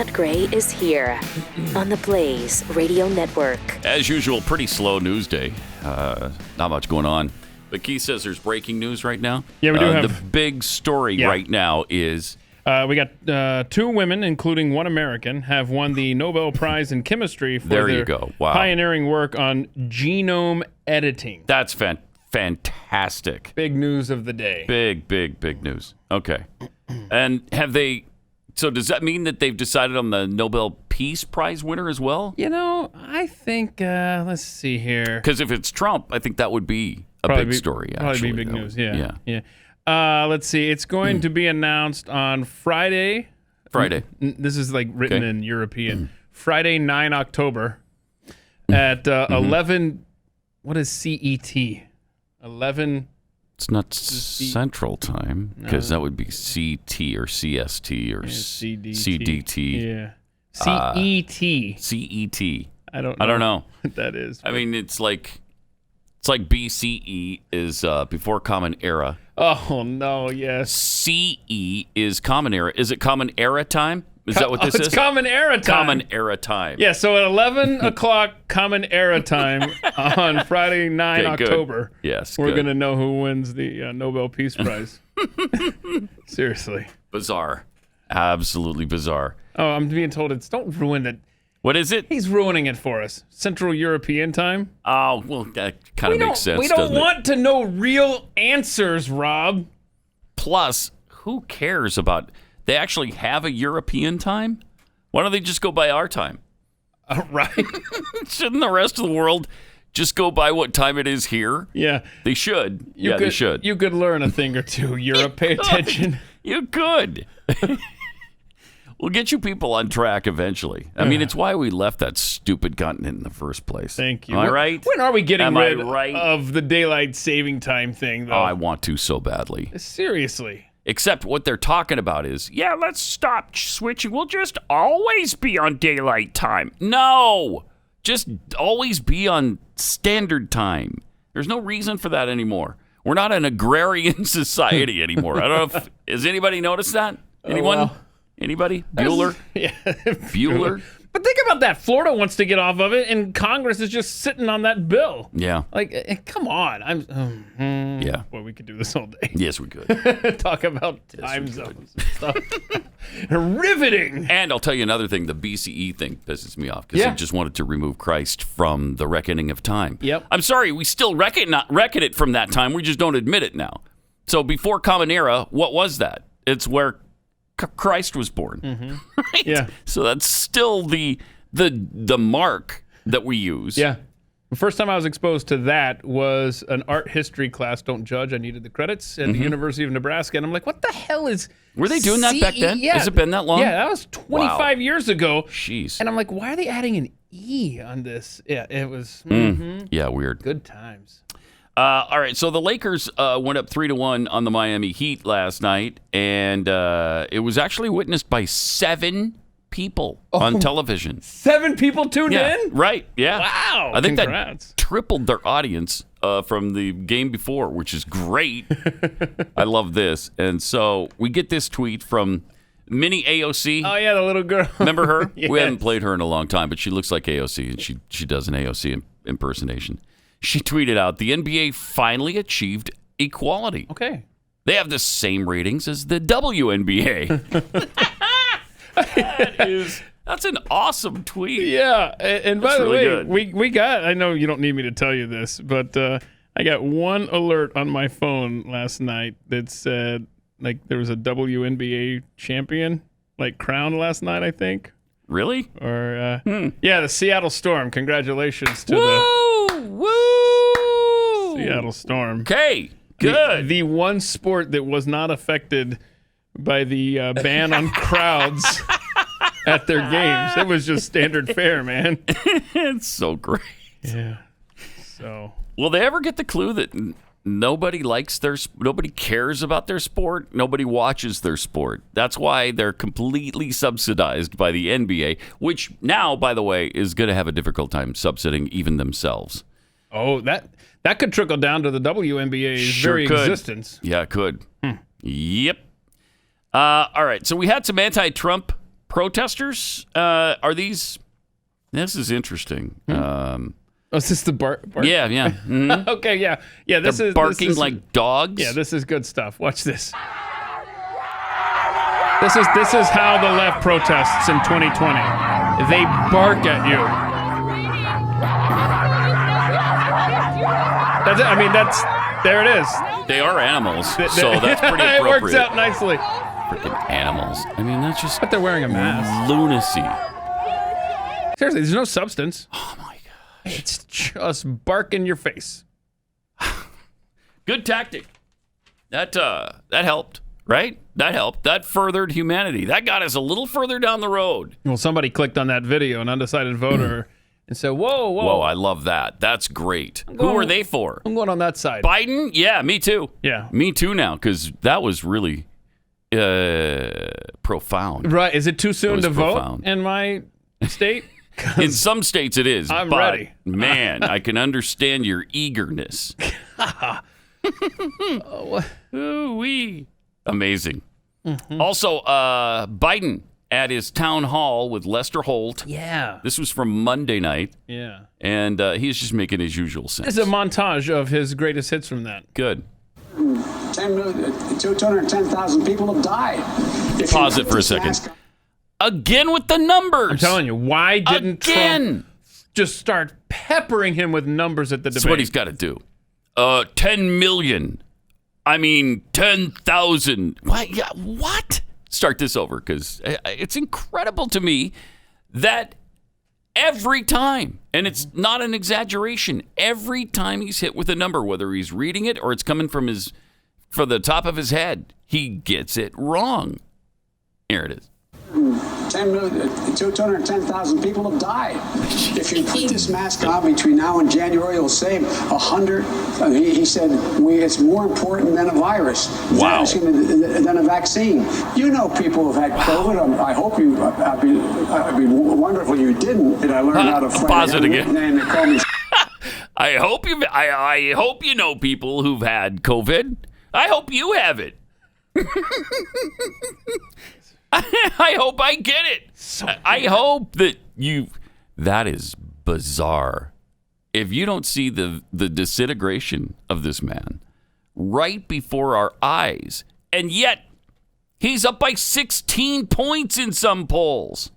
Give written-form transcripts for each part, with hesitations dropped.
Matt Gray is here on the Blaze Radio Network. As usual, pretty slow news day. Not much going on. But Keith says there's breaking news right now. Yeah, we do have. The big story right now is... we got 2 women, including 1 American, have won the Nobel Prize in Chemistry for their pioneering work on genome editing. That's fantastic. Big news of the day. Big news. Okay. And have they... So does that mean that they've decided on the Nobel Peace Prize winner as well? You know, I think, let's see here. Because if it's Trump, I think that would be a big story, actually. Probably be big news, yeah. Let's see. It's going to be announced on Friday. This is like written in European. Friday, 9 October at 11. What is CET? 11. It's not Central Time because that would be CT or CST or CDT. Yeah. CET. CET. I don't know what that is. I mean, it's like BCE is before Common Era. Oh no! Yes. CE is Common Era. Is it Common Era time? Is that what this is? It's Common Era time. Common Era time. Yeah. So at 11 o'clock Common Era time on Friday, 9 October. Good. Yes. We're gonna know who wins the Nobel Peace Prize. Seriously. Bizarre. Absolutely bizarre. Oh, I'm being told don't ruin it. What is it? He's ruining it for us. Central European time. Oh, well, that kind of makes sense. We don't want to know real answers, Rob. Plus, who cares about... They actually have a European time? Why don't they just go by our time? Right. Shouldn't the rest of the world just go by what time it is here? Yeah. They should. They should. You could learn a thing or two. Europe, pay attention. You could. We'll get you people on track eventually. I mean, it's why we left that stupid continent in the first place. Thank you. All right? When are we getting rid of the daylight saving time thing, though? Oh, I want to so badly. Seriously. Except what they're talking about is, let's stop switching. We'll just always be on daylight time. No! Just always be on standard time. There's no reason for that anymore. We're not an agrarian society anymore. I don't know if... Has anybody noticed that? Anyone? Well, anybody? Bueller? Yeah. Bueller? But think about that. Florida wants to get off of it, and Congress is just sitting on that bill. Yeah. Like, come on. Yeah. Boy, we could do this all day. Yes, we could. Talk about time zones and stuff. Riveting. And I'll tell you another thing. The BCE thing pisses me off because they just wanted to remove Christ from the reckoning of time. Yep. I'm sorry. We still reckon it from that time. We just don't admit it now. So before Common Era, what was that? It's where Christ was born. Mm-hmm. Right? Yeah. So that's still the mark that we use. Yeah. The first time I was exposed to that was an art history class. Don't judge. I needed the credits at the University of Nebraska. And I'm like, what the hell is... Were they doing that back then? Yeah. Has it been that long? Yeah, that was 25 years ago. Jeez. And I'm like, why are they adding an E on this? Yeah, it was... Yeah, weird. Good times. All right, so the Lakers went up 3-1 on the Miami Heat last night, and it was actually witnessed by 7 people on television. 7 people tuned in? Right, yeah. Wow, I think congrats. That tripled their audience from the game before, which is great. I love this. And so we get this tweet from Mini AOC. Oh, yeah, the little girl. Remember her? Yes. We haven't played her in a long time, but she looks like AOC, and she does an AOC impersonation. She tweeted out, the NBA finally achieved equality. Okay. They have the same ratings as the WNBA. That's an awesome tweet. Yeah. And by the way, good. we got, I know you don't need me to tell you this, but I got one alert on my phone last night that said, like, there was a WNBA champion, like, crowned last night, I think. Really? Or, yeah, the Seattle Storm. Congratulations to Woo! Seattle Storm. Okay, good. The one sport that was not affected by the ban on crowds at their games. It was just standard fare, man. It's so great. Yeah. So. Will they ever get the clue that nobody cares about their sport? Nobody watches their sport. That's why they're completely subsidized by the NBA, which now, by the way, is going to have a difficult time subsidizing even themselves. Oh, that could trickle down to the WNBA's very existence. Yeah, it could. Yep. All right. So we had some anti-Trump protesters, are these... This is interesting. Is this the bark? Yeah. Mhm. Okay, yeah. This They're is barking this is, like dogs. Yeah, this is good stuff. Watch this. This is how the left protests in 2020. They bark at you. There it is. They are animals, so that's pretty appropriate. It works out nicely. Freaking animals. I mean, that's just But they're wearing a mask. lunacy. Seriously, there's no substance. Oh my gosh. It's just bark in your face. Good tactic. That helped, right? That helped. That furthered humanity. That got us a little further down the road. Well, somebody clicked on that video, an undecided voter, and said, whoa. Whoa, I love that. That's great. Who are they for? I'm going on that side. Biden? Yeah, me too. Yeah. Me too now, because that was really profound. Right. Is it too soon to profound. vote in my state? In some states it is. I'm but, ready. Man, I can understand your eagerness. Ooh-wee. Amazing. Mm-hmm. Also, Biden at his town hall with Lester Holt. Yeah. This was from Monday night. Yeah. And he's just making his usual sense. It's a montage of his greatest hits from that. Good. 210,000 people have died. Pause it for a second. Again with the numbers. I'm telling you, why didn't Trump just start peppering him with numbers at the debate? That's what he's got to do. 10 million. I mean, 10,000. What? Start this over, because it's incredible to me that every time, and it's not an exaggeration, every time he's hit with a number, whether he's reading it or it's coming from the top of his head, he gets it wrong. Here it is. 210,000 people have died. If you put this mask on between now and January, it'll save 100. He said it's more important than a virus. Wow. Than a vaccine. You know people who've had COVID. I hope you. I'd be wonderful you didn't. And I learned how to fight. Pause it again. They call me I hope you know people who've had COVID. I hope you have it. I hope I get it. I hope that you... That is bizarre. If you don't see the disintegration of this man right before our eyes, and yet he's up by 16 points in some polls.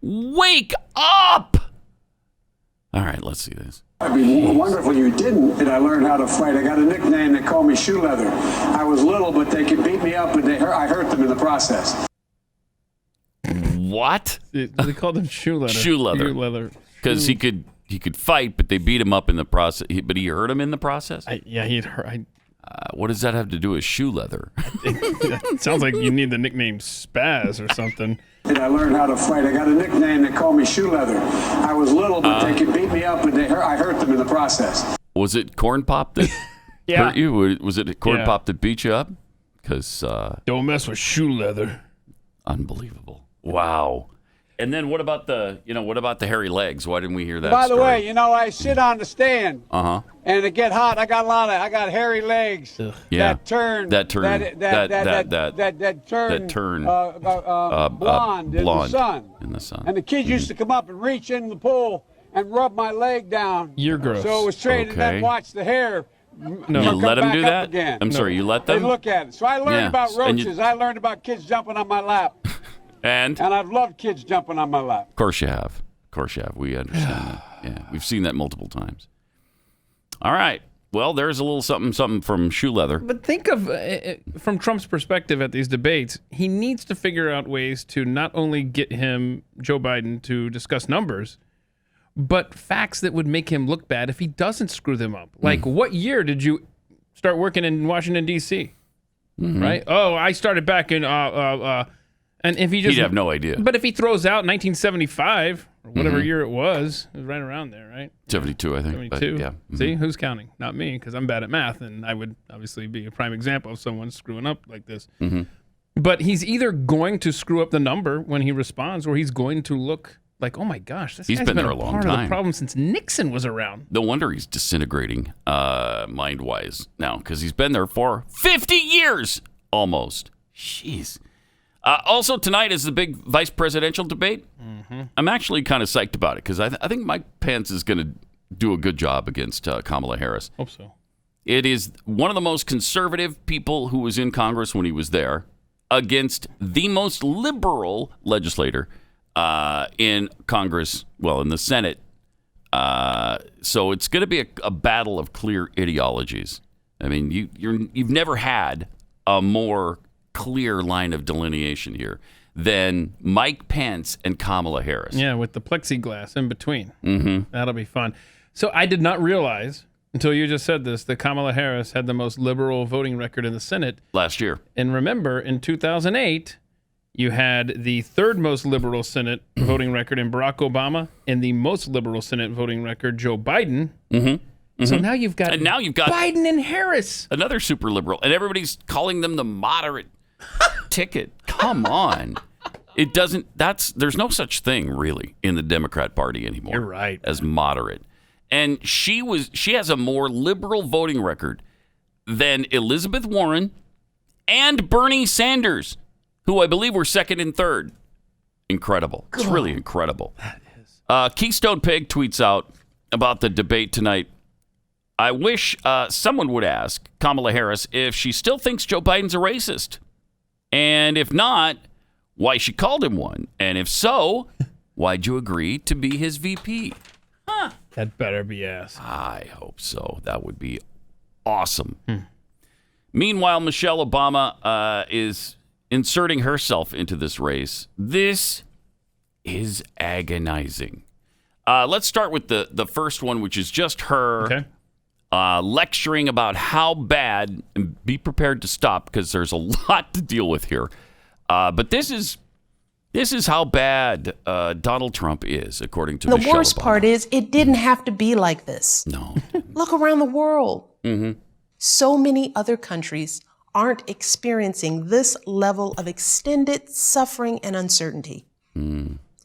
Wake up! All right, let's see this. I'd be wonderful you didn't, and I learned how to fight. I got a nickname. They call me Shoe Leather. I was little, but they could beat me up, and I hurt them in the process. What? They called him Shoe Leather. Shoe Leather. Shoe Leather. Because he could fight, but they beat him up in the process. But he hurt him in the process? He'd hurt. What does that have to do with shoe leather? It sounds like you need the nickname Spaz or something. And I learned how to fight. I got a nickname. They call me Shoe Leather. I was little, but they could beat me up, and I hurt them in the process. Was it Corn Pop that hurt you? Was it Corn Pop that beat you up? Because don't mess with Shoe Leather. Unbelievable. Wow. And then what about the hairy legs? Why didn't we hear that? By the story? way, I sit on the stand. And it get hot. I got hairy legs. Yeah. That turn blonde in the sun. And the kids used to come up and reach in the pool and rub my leg down. You're gross. So it was trained and then watch the hair. No. You let them do that? Again. I'm sorry, you let them? They look at it. So I learned about roaches. I learned about kids jumping on my lap. And I've loved kids jumping on my lap. Of course you have. We understand that. Yeah, we've seen that multiple times. All right. Well, there's a little something from Shoe Leather. But think of, from Trump's perspective at these debates, he needs to figure out ways to not only get Joe Biden, to discuss numbers, but facts that would make him look bad if he doesn't screw them up. Like, what year did you start working in Washington, D.C.? Mm-hmm. Right? Oh, I started back in... And if he just, he'd have no idea. But if he throws out 1975 or whatever year it was right around there, right? 72, I think. 72. Yeah. See, who's counting? Not me, because I'm bad at math, and I would obviously be a prime example of someone screwing up like this. But he's either going to screw up the number when he responds, or he's going to look like, oh my gosh, this guy's been there a long part of the problem since Nixon was around. No wonder he's disintegrating mind-wise now, because he's been there for 50 years almost. Jeez. Also, tonight is the big vice presidential debate. Mm-hmm. I'm actually kind of psyched about it because I think Mike Pence is going to do a good job against Kamala Harris. Hope so. It is one of the most conservative people who was in Congress when he was there against the most liberal legislator in Congress, well, in the Senate. So it's going to be a battle of clear ideologies. I mean, you've never had a more clear line of delineation here than Mike Pence and Kamala Harris. Yeah, with the plexiglass in between. Mm-hmm. That'll be fun. So I did not realize until you just said this that Kamala Harris had the most liberal voting record in the Senate last year. And remember, in 2008, you had the third most liberal Senate voting record in Barack Obama and the most liberal Senate voting record, Joe Biden. Mm-hmm. Mm-hmm. So now you've got Biden and Harris. Another super liberal. And everybody's calling them the moderate ticket. Come on. There's no such thing really in the Democrat Party anymore. You're right. As moderate. And she has a more liberal voting record than Elizabeth Warren and Bernie Sanders, who I believe were second and third. Incredible. It's really incredible. That is. Keystone Pig tweets out about the debate tonight. I wish someone would ask Kamala Harris if she still thinks Joe Biden's a racist. And if not, why she called him one. And if so, why'd you agree to be his VP? Huh. That better be asked. I hope so. That would be awesome. Meanwhile, Michelle Obama is inserting herself into this race. This is agonizing. Let's start with the first one, which is just her lecturing about how bad, and be prepared to stop because there's a lot to deal with here. But this is how bad Donald Trump is, according to Michelle Obama. The worst part is it didn't have to be like this. No. Look around the world. Mm-hmm. So many other countries aren't experiencing this level of extended suffering and uncertainty.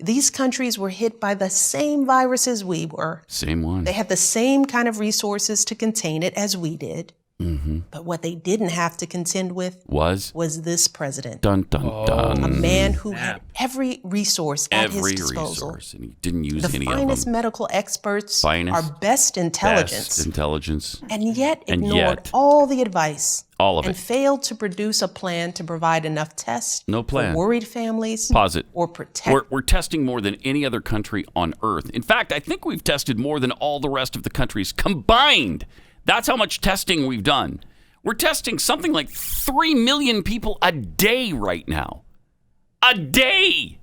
These countries were hit by the same viruses we were. Same one. They had the same kind of resources to contain it as we did. Mm-hmm. But what they didn't have to contend with was this president. Dun, dun, dun. A man who had every resource at his disposal. And he didn't use any of them. The finest medical experts, our best intelligence. And yet ignored all the advice. All of it. And failed to produce a plan to provide enough tests for worried families. Pause it. Or protect. We're testing more than any other country on Earth. In fact, I think we've tested more than all the rest of the countries combined. That's how much testing we've done. We're testing something like 3 million people a day right now. A day!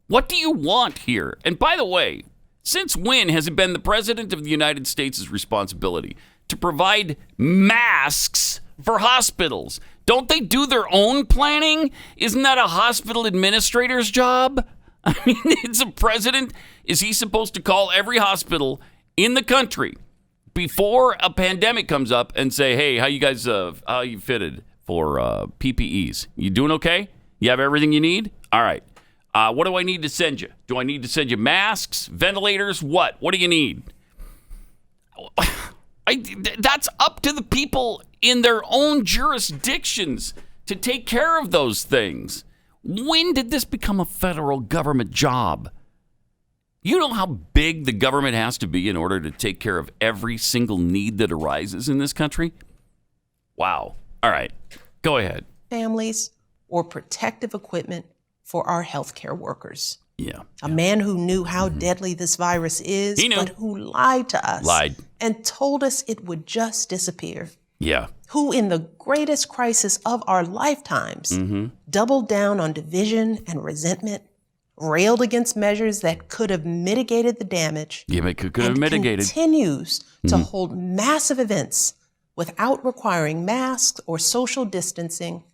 What do you want here? And by the way, since when has it been the President of the United States' responsibility to provide masks for hospitals? Don't they do their own planning? Isn't that a hospital administrator's job? I mean, it's a president. Is he supposed to call every hospital in the country before a pandemic comes up and say, hey, how you guys, how you fitted for PPEs? You doing okay? You have everything you need? All right. What do I need to send you? Do I need to send you masks, ventilators? What? What do you need? That's up to the people in their own jurisdictions to take care of those things. When did this become a federal government job? You know how big the government has to be in order to take care of every single need that arises in this country? Wow. All right. Go ahead. Families or protective equipment for our healthcare workers. Yeah. A man who knew how deadly this virus is, but who lied to us. And told us it would just disappear. Yeah. Who, in the greatest crisis of our lifetimes, doubled down on division and resentment, railed against measures that could have mitigated the damage. Yeah, it could have mitigated. Continues to hold massive events without requiring masks or social distancing,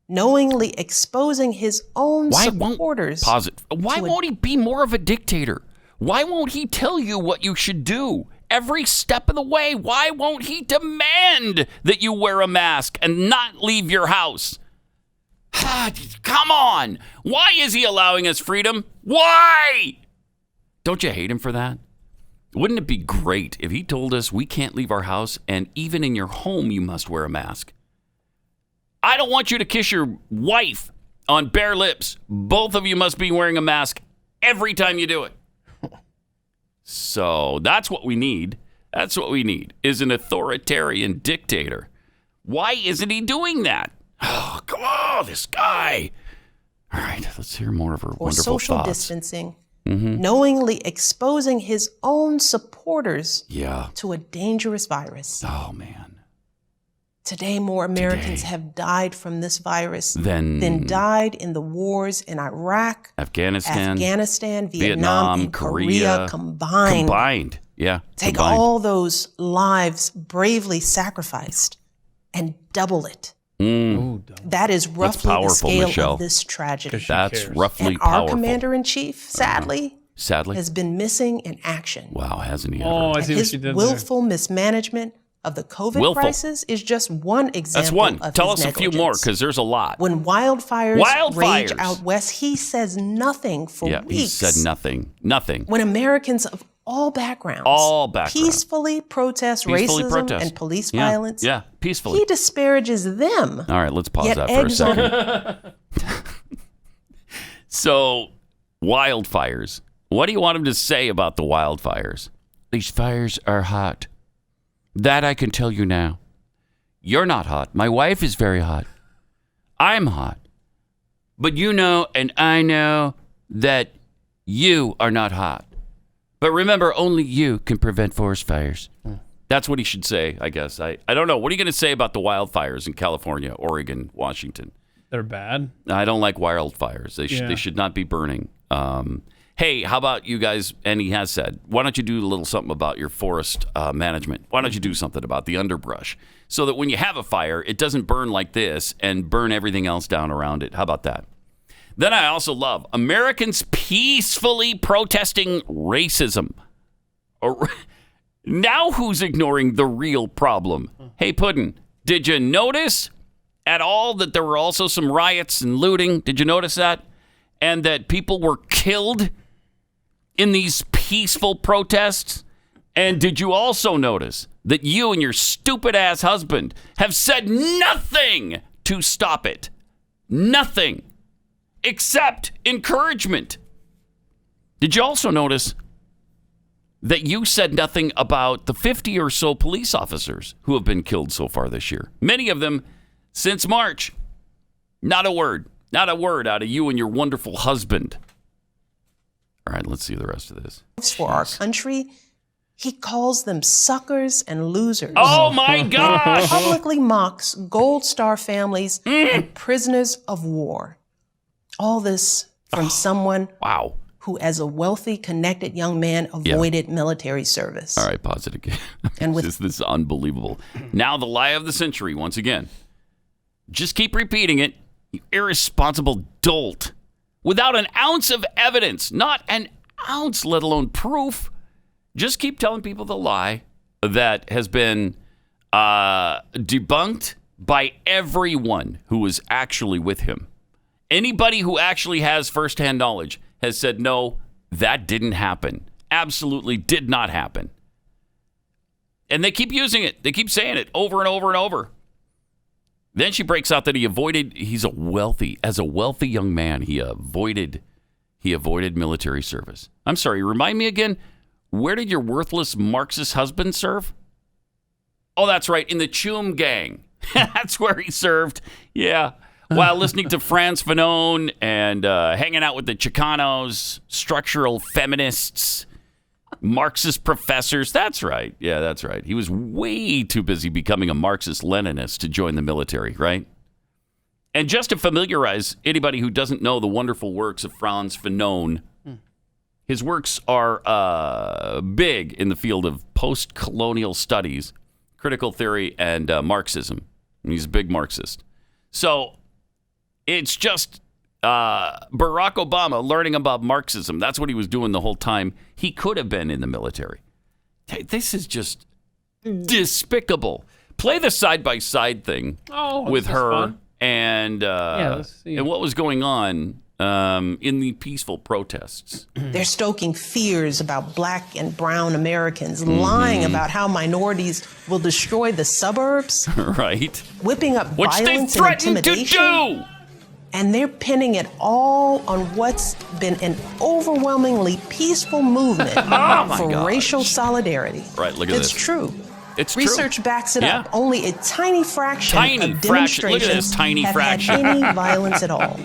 knowingly exposing his own supporters. Why won't he be more of a dictator? Why won't he tell you what you should do every step of the way? Why won't he demand that you wear a mask and not leave your house? Come on. Why is he allowing us freedom? Why? Don't you hate him for that? Wouldn't it be great if he told us we can't leave our house and even in your home you must wear a mask? I don't want you to kiss your wife on bare lips, both of you must be wearing a mask every time you do it. So that's what we need. That's what we need, is an authoritarian dictator. Why isn't he doing that? Oh, come on, this guy. All right, let's hear more of her Or wonderful social thoughts. distancing, knowingly exposing his own supporters to a dangerous virus. Oh, man. Today, more Americans have died from this virus than died in the wars in Iraq, Afghanistan, Vietnam, and Korea combined. Yeah. Take all those lives bravely sacrificed and double it. That is roughly the scale Michelle. of this tragedy. That's roughly and our powerful. commander-in-chief, sadly, has been missing in action. Wow, hasn't he ever? Oh, I And see what his she did willful mismanagement of the COVID crisis is just one example. That's one. Of Tell his us a few more, because there's a lot. When wildfires rage out west, he says nothing for weeks. He said nothing. Nothing. When Americans of all backgrounds peacefully protest racism and police violence, peacefully, he disparages them. All right, let's pause that for a second. So, wildfires. What do you want him to say about the wildfires? These fires are hot. That I can tell you now. You're not hot. My wife is very hot. I'm hot. But you know and I know that you are not hot. But remember, only you can prevent forest fires. That's what he should say, I guess. I don't know. What are you going to say about the wildfires in California, Oregon, Washington? They're bad. I don't like wildfires. They should not be burning. Hey, how about you guys? And he has said, why don't you do a little something about your forest management? Why don't you do something about the underbrush so that when you have a fire, it doesn't burn like this and burn everything else down around it? How about that? Then I also love Americans peacefully protesting racism. Now who's ignoring the real problem? Hey, Puddin', did you notice at all that there were also some riots and looting? Did you notice that? And that people were killed in these peaceful protests? And did you also notice that you and your stupid-ass husband have said nothing to stop it? Nothing. Except encouragement. Did you also notice that you said nothing about the 50 or so police officers who have been killed so far this year? Many of them since March. Not a word. Not a word out of you and your wonderful husband. All right, let's see the rest of this. For our country, he calls them suckers and losers. Oh, my gosh! Publicly mocks Gold Star families and prisoners of war. All this from someone who, as a wealthy, connected young man, avoided military service. All right, pause it again. And this is unbelievable. Now the lie of the century, once again. Just keep repeating it, you irresponsible dolt. Without an ounce of evidence, not an ounce, let alone proof. Just keep telling people the lie that has been debunked by everyone who was actually with him. Anybody who actually has firsthand knowledge has said, no, that didn't happen. Absolutely did not happen. And they keep using it. They keep saying it over and over and over. Then she breaks out that as a wealthy young man, he avoided military service. I'm sorry, remind me again, where did your worthless Marxist husband serve? Oh, that's right, in the Chum gang. That's where he served. Yeah. While listening to Frantz Fanon and hanging out with the Chicanos, structural feminists, Marxist professors. That's right. Yeah, that's right. He was way too busy becoming a Marxist-Leninist to join the military, right? And just to familiarize anybody who doesn't know the wonderful works of Frantz Fanon, his works are big in the field of post-colonial studies, critical theory, and Marxism. He's a big Marxist. So it's just Barack Obama learning about Marxism. That's what he was doing the whole time. He could have been in the military. This is just despicable. Play the side-by-side thing with her and what was going on in the peaceful protests. They're stoking fears about black and brown Americans, lying about how minorities will destroy the suburbs, right? whipping up Which violence they and threatened to intimidation. do. And they're pinning it all on what's been an overwhelmingly peaceful movement for racial solidarity. Right, look at this. It's true. It's true. Research backs it up. Only a tiny fraction of Look at this demonstrations tiny have fraction. had any violence at all.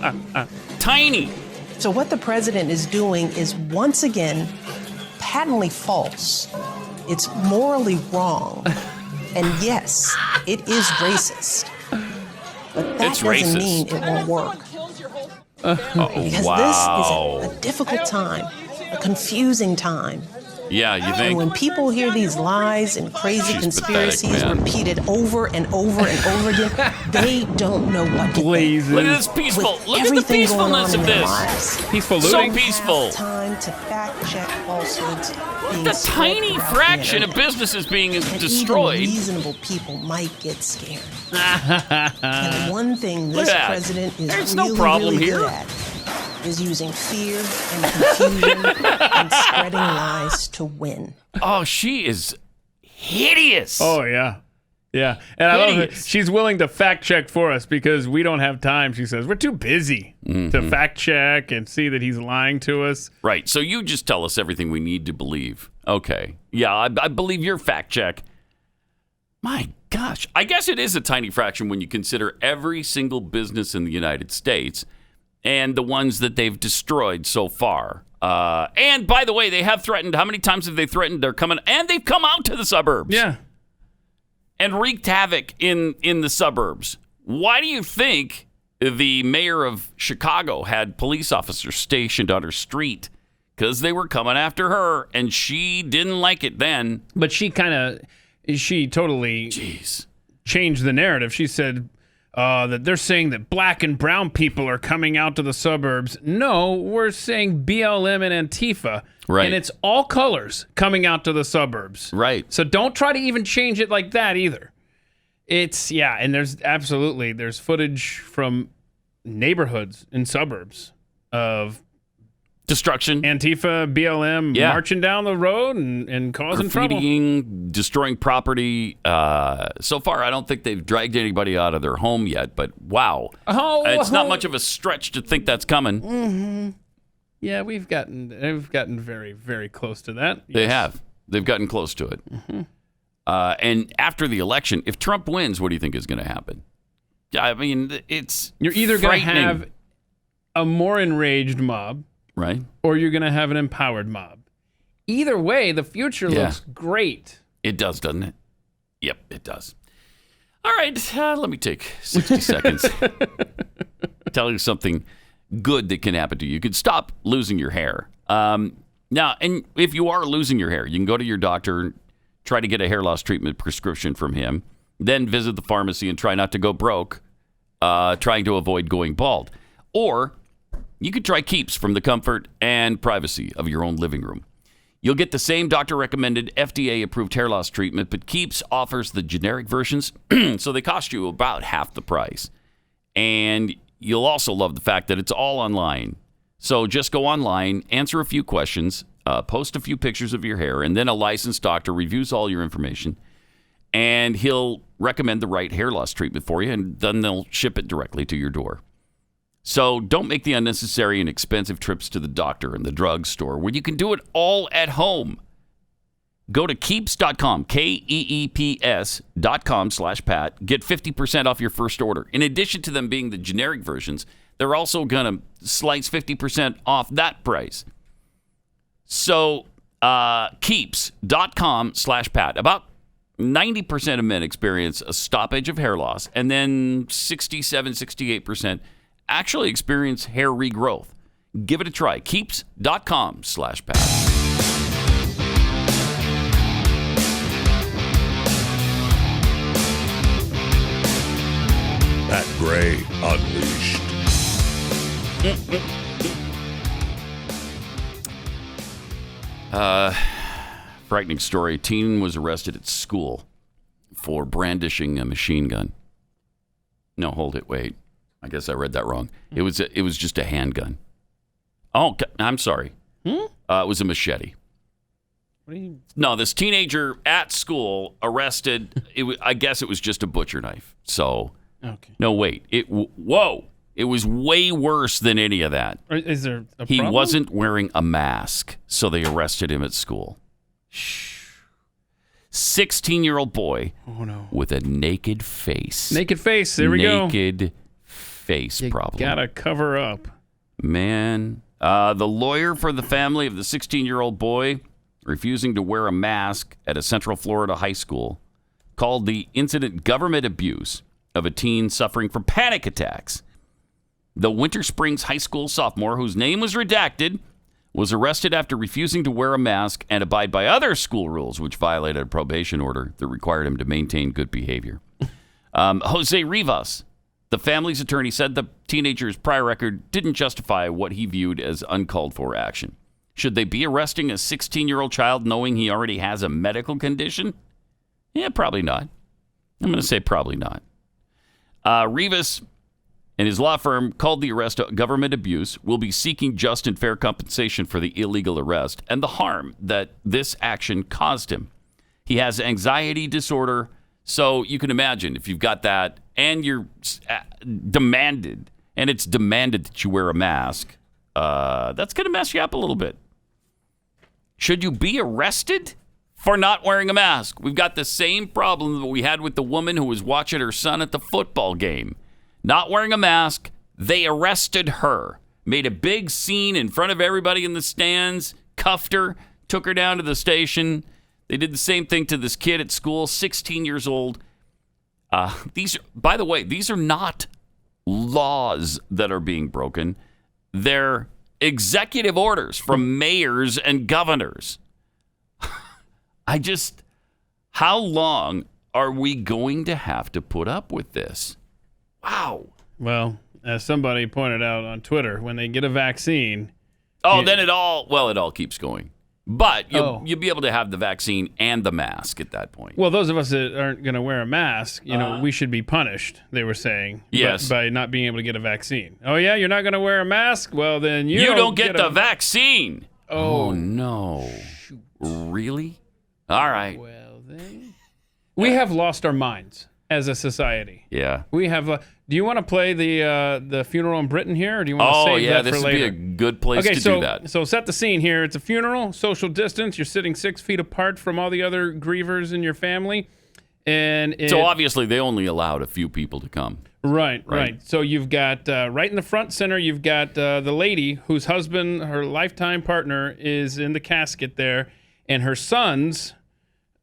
Tiny. So what the president is doing is once again patently false. It's morally wrong. And yes, it is racist. But that doesn't mean it won't work. Because this is a difficult time, a confusing time. Yeah, you think? And when people hear these lies and crazy conspiracies repeated over and over and over again, they don't know what to think. Look at this peaceful. Look at the peacefulness of this. Peaceful looting. So peaceful. Time to fact check falsehoods. The tiny fraction of businesses being destroyed. Even reasonable people might get scared. And one thing this president is really good at is using fear and confusion and spreading lies to win. Oh, she is hideous. Oh, yeah. Yeah. And I love it. She's willing to fact check for us because we don't have time, she says. We're too busy to fact check and see that he's lying to us. Right. So you just tell us everything we need to believe. Okay. Yeah, I believe your fact check. My gosh. I guess it is a tiny fraction when you consider every single business in the United States and the ones that they've destroyed so far. And by the way, they have threatened. How many times have they threatened? They're coming, and they've come out to the suburbs. Yeah. And wreaked havoc in the suburbs. Why do you think the mayor of Chicago had police officers stationed on her street? Because they were coming after her, and she didn't like it then. But she totally changed the narrative. She said that they're saying that black and brown people are coming out to the suburbs. No, we're saying BLM and Antifa. Right. And it's all colors coming out to the suburbs. Right. So don't try to even change it like that either. And there's footage from neighborhoods in suburbs of destruction. Antifa, BLM marching down the road and causing trouble. Graffitiing, destroying property. So far, I don't think they've dragged anybody out of their home yet, but wow. It's not much of a stretch to think that's coming. Mm-hmm. Yeah, they've gotten very, very close to that. Yes. They have. They've gotten close to it. Mm-hmm. And after the election, if Trump wins, what do you think is going to happen? I mean, you're either going to have a more enraged mob, right, or you're going to have an empowered mob. Either way, the future looks great. It does, doesn't it? Yep, it does. All right, let me take 60 seconds. Tell you something good that can happen to you. You could stop losing your hair. Now, and if you are losing your hair, you can go to your doctor and try to get a hair loss treatment prescription from him. Then visit the pharmacy and try not to go broke, trying to avoid going bald. Or you could try Keeps from the comfort and privacy of your own living room. You'll get the same doctor-recommended, FDA-approved hair loss treatment, but Keeps offers the generic versions, so they cost you about half the price. And you'll also love the fact that it's all online. So just go online, answer a few questions, post a few pictures of your hair, and then a licensed doctor reviews all your information, and he'll recommend the right hair loss treatment for you, and then they'll ship it directly to your door. So don't make the unnecessary and expensive trips to the doctor and the drugstore where you can do it all at home. Go to Keeps.com, KEEPS.com/Pat. Get 50% off your first order. In addition to them being the generic versions, they're also going to slice 50% off that price. So Keeps.com/Pat. About 90% of men experience a stoppage of hair loss, and then 68% actually experience hair regrowth. Give it a try. Keeps.com/Pat. Pat Gray Unleashed. Frightening story. A teen was arrested at school for brandishing a machine gun. No, hold it. Wait. I guess I read that wrong. It was just a handgun. Oh, I'm sorry. It was a machete. No, this teenager at school arrested. I guess it was just a butcher knife. So, okay. No, wait. Whoa. It was way worse than any of that. Is there a He problem? wasn't wearing a mask, so they arrested him at school. 16-year-old boy with a naked face. Naked face. There we go. Naked face problem. Gotta cover up. Man. The lawyer for the family of the 16-year-old boy refusing to wear a mask at a Central Florida high school called the incident government abuse of a teen suffering from panic attacks. The Winter Springs High School sophomore, whose name was redacted, was arrested after refusing to wear a mask and abide by other school rules, which violated a probation order that required him to maintain good behavior. Jose Rivas, the family's attorney, said the teenager's prior record didn't justify what he viewed as uncalled for action. Should they be arresting a 16-year-old child knowing he already has a medical condition? Yeah, probably not. I'm going to say probably not. Rivas and his law firm called the arrest government abuse, will be seeking just and fair compensation for the illegal arrest and the harm that this action caused him. He has anxiety disorder, so you can imagine if you've got that and you're demanded, and it's demanded that you wear a mask, that's going to mess you up a little bit. Should you be arrested for not wearing a mask? We've got the same problem that we had with the woman who was watching her son at the football game. Not wearing a mask, they arrested her, made a big scene in front of everybody in the stands, cuffed her, took her down to the station. They did the same thing to this kid at school, 16 years old. By the way, these are not laws that are being broken. They're executive orders from mayors and governors. How long are we going to have to put up with this? Wow. Well, as somebody pointed out on Twitter, when they get a vaccine... then it all keeps going. But you'll be able to have the vaccine and the mask at that point. Well, those of us that aren't going to wear a mask, we should be punished, they were saying. Yes. By not being able to get a vaccine. Oh, yeah? You're not going to wear a mask? Well, then you don't get the vaccine. Oh, no. Shoot. Really? All right. Well, then... We have lost our minds as a society. Yeah. We have... do you want to play the funeral in Britain here, or do you want to save that for later? This would be a good place to do that. So set the scene here. It's a funeral, social distance. You're sitting 6 feet apart from all the other grievers in your family. So obviously they only allowed a few people to come. Right. So you've got, right in the front center, you've got the lady whose husband, her lifetime partner, is in the casket there, and her sons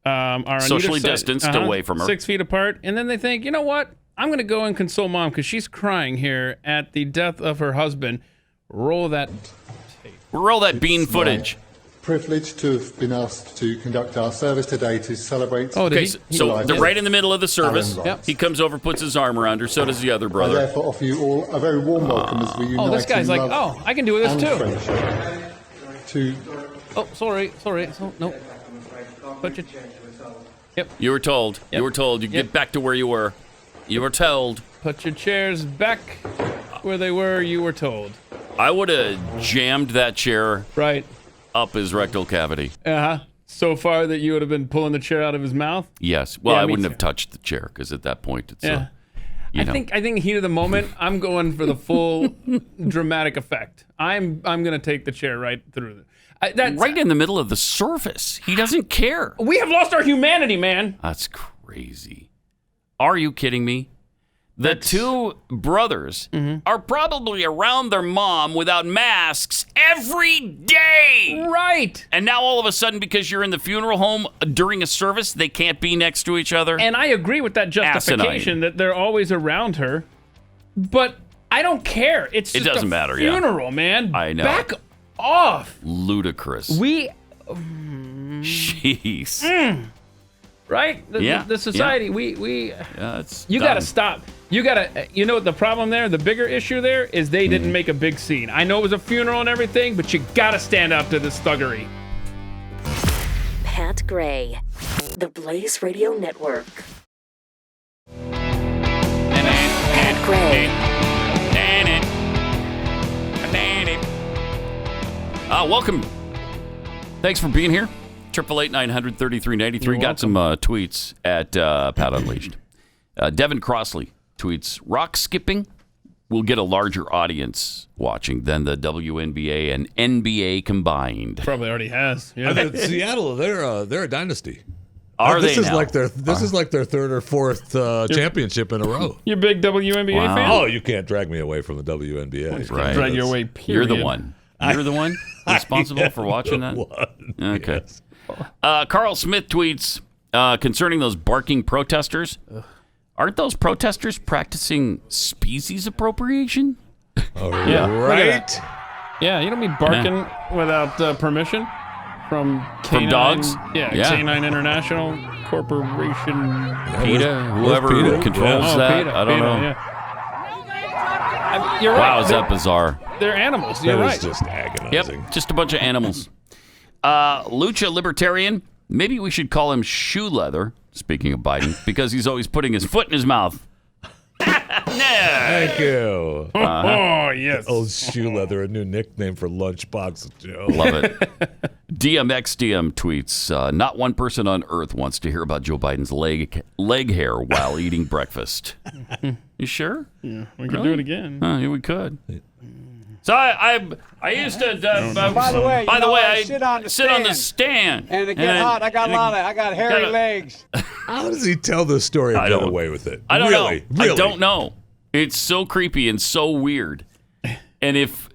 are socially distanced away from her. 6 feet apart. And then they think, you know what? I'm going to go and console mom because she's crying here at the death of her husband. Roll that tape. Roll that bean footage. Privileged to have been asked to conduct our service today to celebrate. Okay, so they're right in the middle of the service. Yep. He comes over, puts his arm around her. So does the other brother. I therefore offer you all a very warm welcome as we unite. Oh, this guy's like, I can do this too. Sorry. No. Put your... Yep. You were told. Yep. You were told. You get back to where you were. You were told. Put your chairs back where they were. You were told. I would have jammed that chair right up his rectal cavity. So far that you would have been pulling the chair out of his mouth. Yes. Well, I wouldn't have touched the chair because at that point it's. I think heat of the moment. I'm going for the full dramatic effect. I'm going to take the chair right through. Right in the middle of the service. He doesn't care. We have lost our humanity, man. That's crazy. Are you kidding me? The two brothers are probably around their mom without masks every day. Right. And now all of a sudden, because you're in the funeral home during a service, they can't be next to each other. And I agree with that justification that they're always around her. But I don't care. It doesn't matter, funeral, man. I know. Back off. Ludicrous. Jeez. Right? The society, you got to stop. You know what the problem there, the bigger issue there is they didn't make a big scene. I know it was a funeral and everything, but you got to stand up to this thuggery. Pat Gray, the Blaze Radio Network. Pat Gray. Welcome. Thanks for being here. 888-900-3393. Got some tweets at Pat Unleashed. Devin Crossley tweets, rock skipping will get a larger audience watching than the WNBA and NBA combined. Probably already has. Yeah. Seattle, they're a dynasty. This is now? like their third or fourth championship in a row. You're a big WNBA fan? Oh, you can't drag me away from the WNBA. Right. Drag your way, period. You're the one. You're the one responsible for watching that? Okay. Yes. Carl Smith tweets concerning those barking protesters. Aren't those protesters practicing species appropriation? Oh, Yeah. right. Yeah, you don't be barking without permission from Canine, dogs? Yeah, Yeah. Canine International Corporation. PETA, whoever PETA? controls Oh, that. PETA, I don't know. Yeah. You're right. Wow, is that bizarre? They're animals. You're That right. is just agonizing. Yep, just a bunch of animals. Lucha Libertarian. Maybe we should call him Shoe Leather, speaking of Biden, because he's always putting his foot in his mouth. Thank you. Oh, yes. Old Shoe Leather, a new nickname for Lunchbox Joe. Love it. DMXDM tweets, not one person on earth wants to hear about Joe Biden's leg hair while eating breakfast. You sure? Yeah, we could do it again. Yeah, we could. So I used to. By the way, I sit on the stand. And it get hot. I got hairy legs. How does he tell this story and get away with it? I don't know. Really? I don't know. It's so creepy and so weird. And if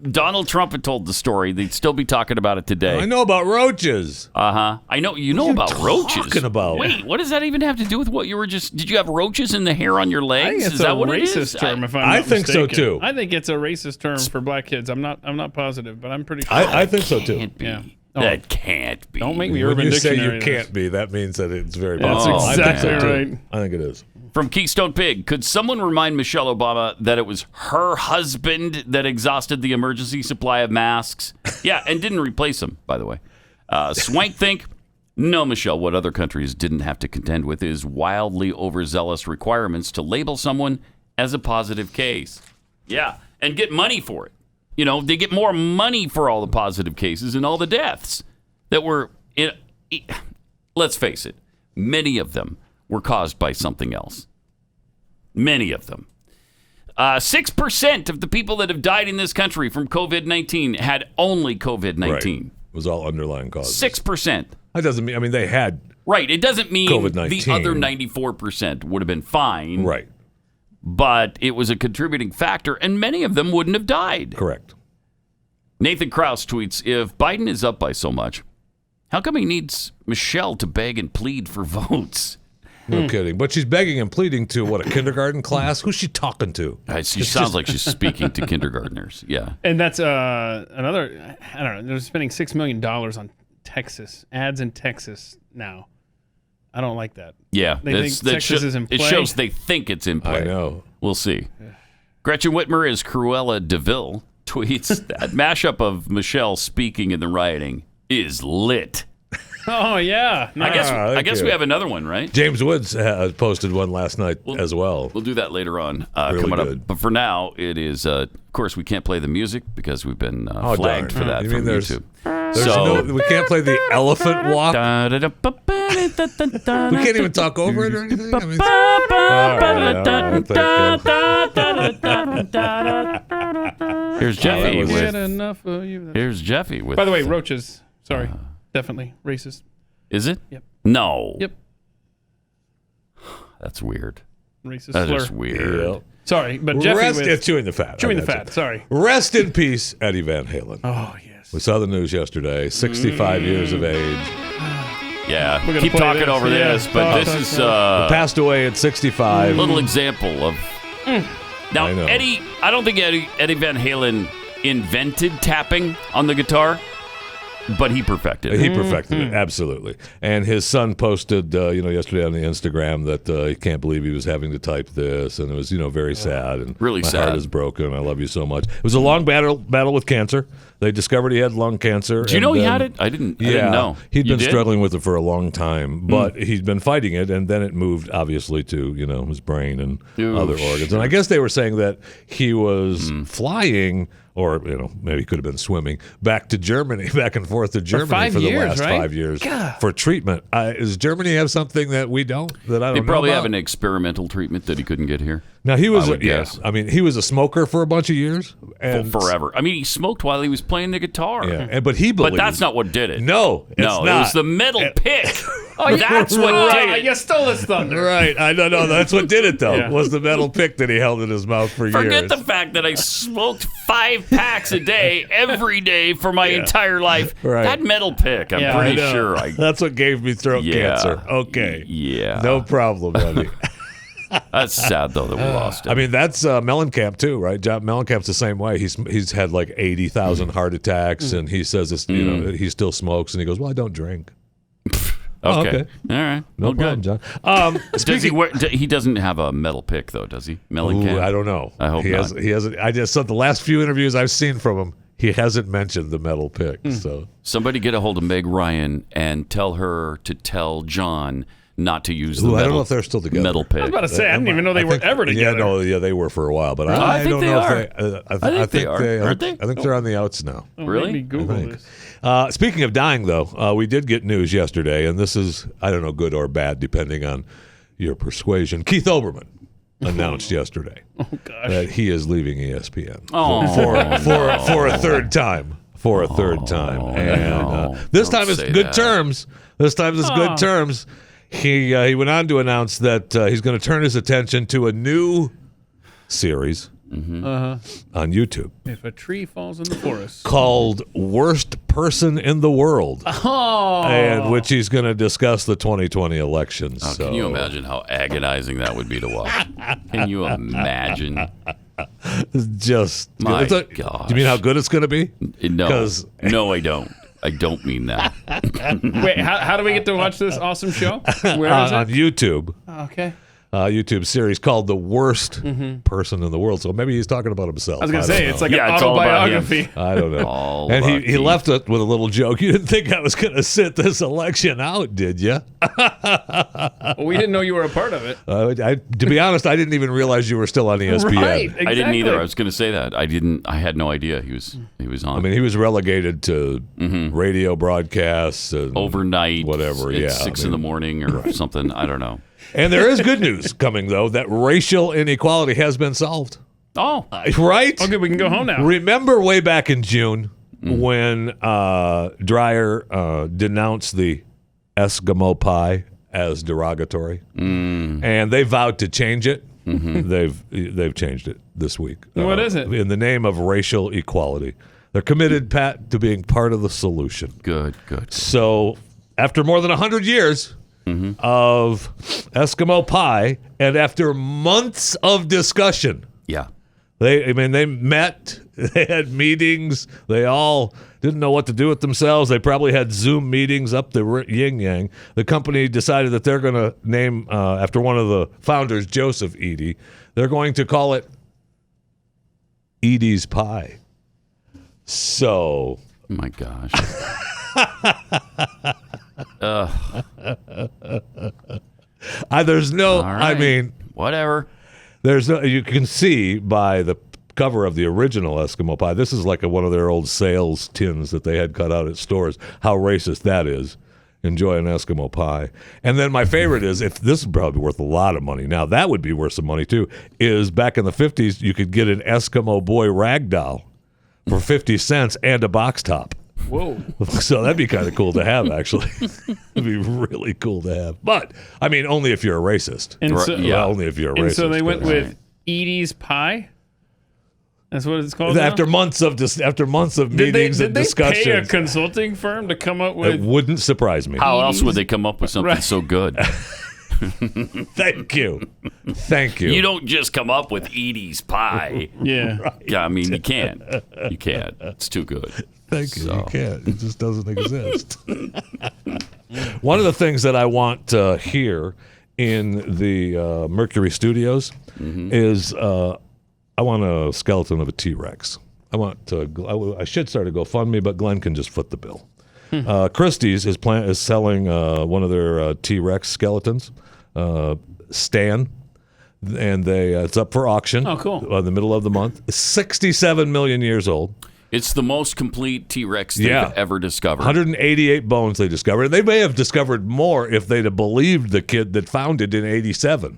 Donald Trump had told the story, they'd still be talking about it today. I know about roaches. I know you know about roaches. Talking about? Wait, what does that even have to do with what you were just? Did you have roaches in the hair on your I legs? think it's Is a that what racist it is? term. If I'm I not think so, mistaken. too. I think it's a racist term for black kids. I'm not positive, but I'm pretty sure. I think so too. Can't be. Yeah. That can't be. Don't make me When Urban you say Dictionary you this. can't be, that means that it's very That's possible. I think exactly so, too. right. I think it is. From Keystone Pig, could someone remind Michelle Obama that it was her husband that exhausted the emergency supply of masks? Yeah, and didn't replace them, by the way. Swank think, no, Michelle, what other countries didn't have to contend with is wildly overzealous requirements to label someone as a positive case. Yeah, and get money for it. You know, they get more money for all the positive cases and all the deaths that were, let's face it, many of them were caused by something else. Many of them. 6% of the people that have died in this country from COVID-19 had only COVID-19. Right. It was all underlying causes. 6%. That doesn't mean, they had. Right. It doesn't mean COVID-19. the other 94% would have been fine. Right. But it was a contributing factor, and many of them wouldn't have died. Correct. Nathan Krause tweets, if Biden is up by so much, how come he needs Michelle to beg and plead for votes? No kidding. But she's begging and pleading to, what, a kindergarten class? Who's she talking to? She sounds like she's speaking to kindergartners. Yeah. And that's another, I don't know, they're spending $6 million on Texas, ads in Texas now. I don't like that. Yeah. They think Texas is in play. It shows they think it's in play. I know. We'll see. Gretchen Whitmer as Cruella DeVille tweets that mashup of Michelle speaking in the rioting is lit. Oh, yeah. Nice. I guess we have another one, right? James Woods posted one last night as well. We'll do that later on Really coming good. up. But for now, it is, of course, we can't play the music because we've been flagged darn. for that You from mean there's- YouTube. we can't play the elephant walk. We can't even talk over it or anything. I mean, Here's Jeffy Get with. enough of you. Here's Jeffy with. By the way, roaches. Sorry. Definitely racist. Is it? Yep. No. Yep. That's weird. Racist That slur. is weird. Yep. Sorry, but Jeffy with chewing the fat. chewing I the got fat. you. Sorry. Rest in peace, Eddie Van Halen. Oh, yes. We saw the news yesterday. 65 years of age. Yeah. We're gonna Keep play talking this. over Yeah. this, but this is a Passed away at 65. little example of. Now, I know. I don't think Eddie Van Halen invented tapping on the guitar, but he perfected it. He perfected it, absolutely. And his son posted, yesterday on the Instagram that he can't believe he was having to type this, and it was, very sad. And Really my sad. heart is broken. I love you so much. It was a long battle with cancer. They discovered he had lung cancer. Do you know he had it? I didn't know. He'd You been did? struggling with it for a long time, but he'd been fighting it, and then it moved, obviously, to, his brain and other organs. And I guess they were saying that he was flying, or, maybe he could have been swimming, back and forth to Germany 5 for the years, last right? 5 years for treatment. Does Germany have something that we don't, that I don't They know probably about? have an experimental treatment that he couldn't get here. Now he was, I would guess. I mean, he was a smoker for a bunch of years, and Forever. I mean, he smoked while he was playing the guitar. Yeah, but he believed. But that's not what did it. No, it's no, not. it was the metal pick. That's what did it. You stole his thunder. Right, I don't know. That's what did it, though. Yeah. Was the metal pick that he held in his mouth for years. Forget the fact that I smoked 5 packs a day every day for my entire life. Right. That metal pick, I'm pretty sure. That's what gave me throat cancer. Okay. Yeah. No problem, buddy. That's sad, though, that we lost it. I mean, that's Mellencamp, too, right? John Mellencamp's the same way. He's had like 80,000 heart attacks, and he says it's, he still smokes, and he goes, well, I don't drink. Okay. All right. No problem, John. He doesn't have a metal pick, though, does he? Mellencamp? I don't know. I hope not. He hasn't. I just saw the last few interviews I've seen from him. He hasn't mentioned the metal pick. So somebody get a hold of Meg Ryan and tell her to tell John not to use the metal. I don't know if they're still together. Metal pick. I was about to say, I didn't even know they were ever together. Yeah, they were for a while, but I think don't they know are. if they. I think they are. Aren't they? I think they're on the outs now. Oh, Really? Let me Google this. Speaking of dying, though, we did get news yesterday, and this is, I don't know, good or bad, depending on your persuasion. Keith Olbermann announced yesterday that he is leaving ESPN for a third time. And this time it's good terms. This time it's good terms. He went on to announce that he's going to turn his attention to a new series on YouTube. If a tree falls in the forest. Called Worst Person in the World. And which he's going to discuss the 2020 elections. Oh, can you imagine how agonizing that would be to watch? Can you imagine? Just my gosh. Do you mean how good it's going to be? No, I don't. I don't mean that. Wait, how do we get to watch this awesome show? Where is it? On YouTube. Okay. YouTube series called The Worst Person in the World. So maybe he's talking about himself. I was going to say, it's like an it's all about him. autobiography. I don't know. All and about he left it with a little joke. You didn't think I was going to sit this election out, did you? Well, we didn't know you were a part of it. To be honest, I didn't even realize you were still on ESPN. Right, exactly. I didn't either. I was going to say that. I had no idea he was on. I mean, he was relegated to radio broadcasts and overnight, whatever. At 6 in the morning or something. I don't know. And there is good news coming, though, that racial inequality has been solved. Oh. Right? Okay, we can go home now. Remember way back in June when Dreyer denounced the Eskimo Pie as derogatory? And they vowed to change it. They've changed it this week. What is it? In the name of racial equality. They're committed, Pat, to being part of the solution. Good. So after more than 100 years of Eskimo Pie, and after months of discussion, they met, they had meetings, they all didn't know what to do with themselves. They probably had Zoom meetings up the yin-yang. The company decided that they're going to name, after one of the founders, Joseph Eady, they're going to call it Eady's Pie. So... Oh my gosh. There's no, right. I mean... Whatever. There's no, you can see by the cover of the original Eskimo Pie, this is like one of their old sales tins that they had cut out at stores, how racist that is. Enjoy an Eskimo Pie. And then my favorite is, if this is probably worth a lot of money, now that would be worth some money too, is back in the 50s, you could get an Eskimo boy rag doll for 50 cents and a box top. Whoa. So that'd be kind of cool to have, actually. It'd be really cool to have. But, I mean, only if you're a racist. And so, only if you're a racist. And so they went with Eady's Pie? That's what it's called After now? months of meetings and discussions. Did they pay a consulting firm to come up with... It wouldn't surprise me. How else would they come up with something so good? Thank you. You don't just come up with Eady's Pie. Yeah. Right. Yeah, I mean, you can't. It's too good. Thank you. You can't. It just doesn't exist. One of the things that I want here in the Mercury Studios is I want a skeleton of a T-Rex. I should start a GoFundMe, but Glenn can just foot the bill. Christie's is selling one of their T-Rex skeletons, Stan, and it's up for auction. Oh, cool! In the middle of the month. 67 million years old. It's the most complete T-Rex they've ever discovered. 188 bones they discovered. They may have discovered more if they'd have believed the kid that found it in 87.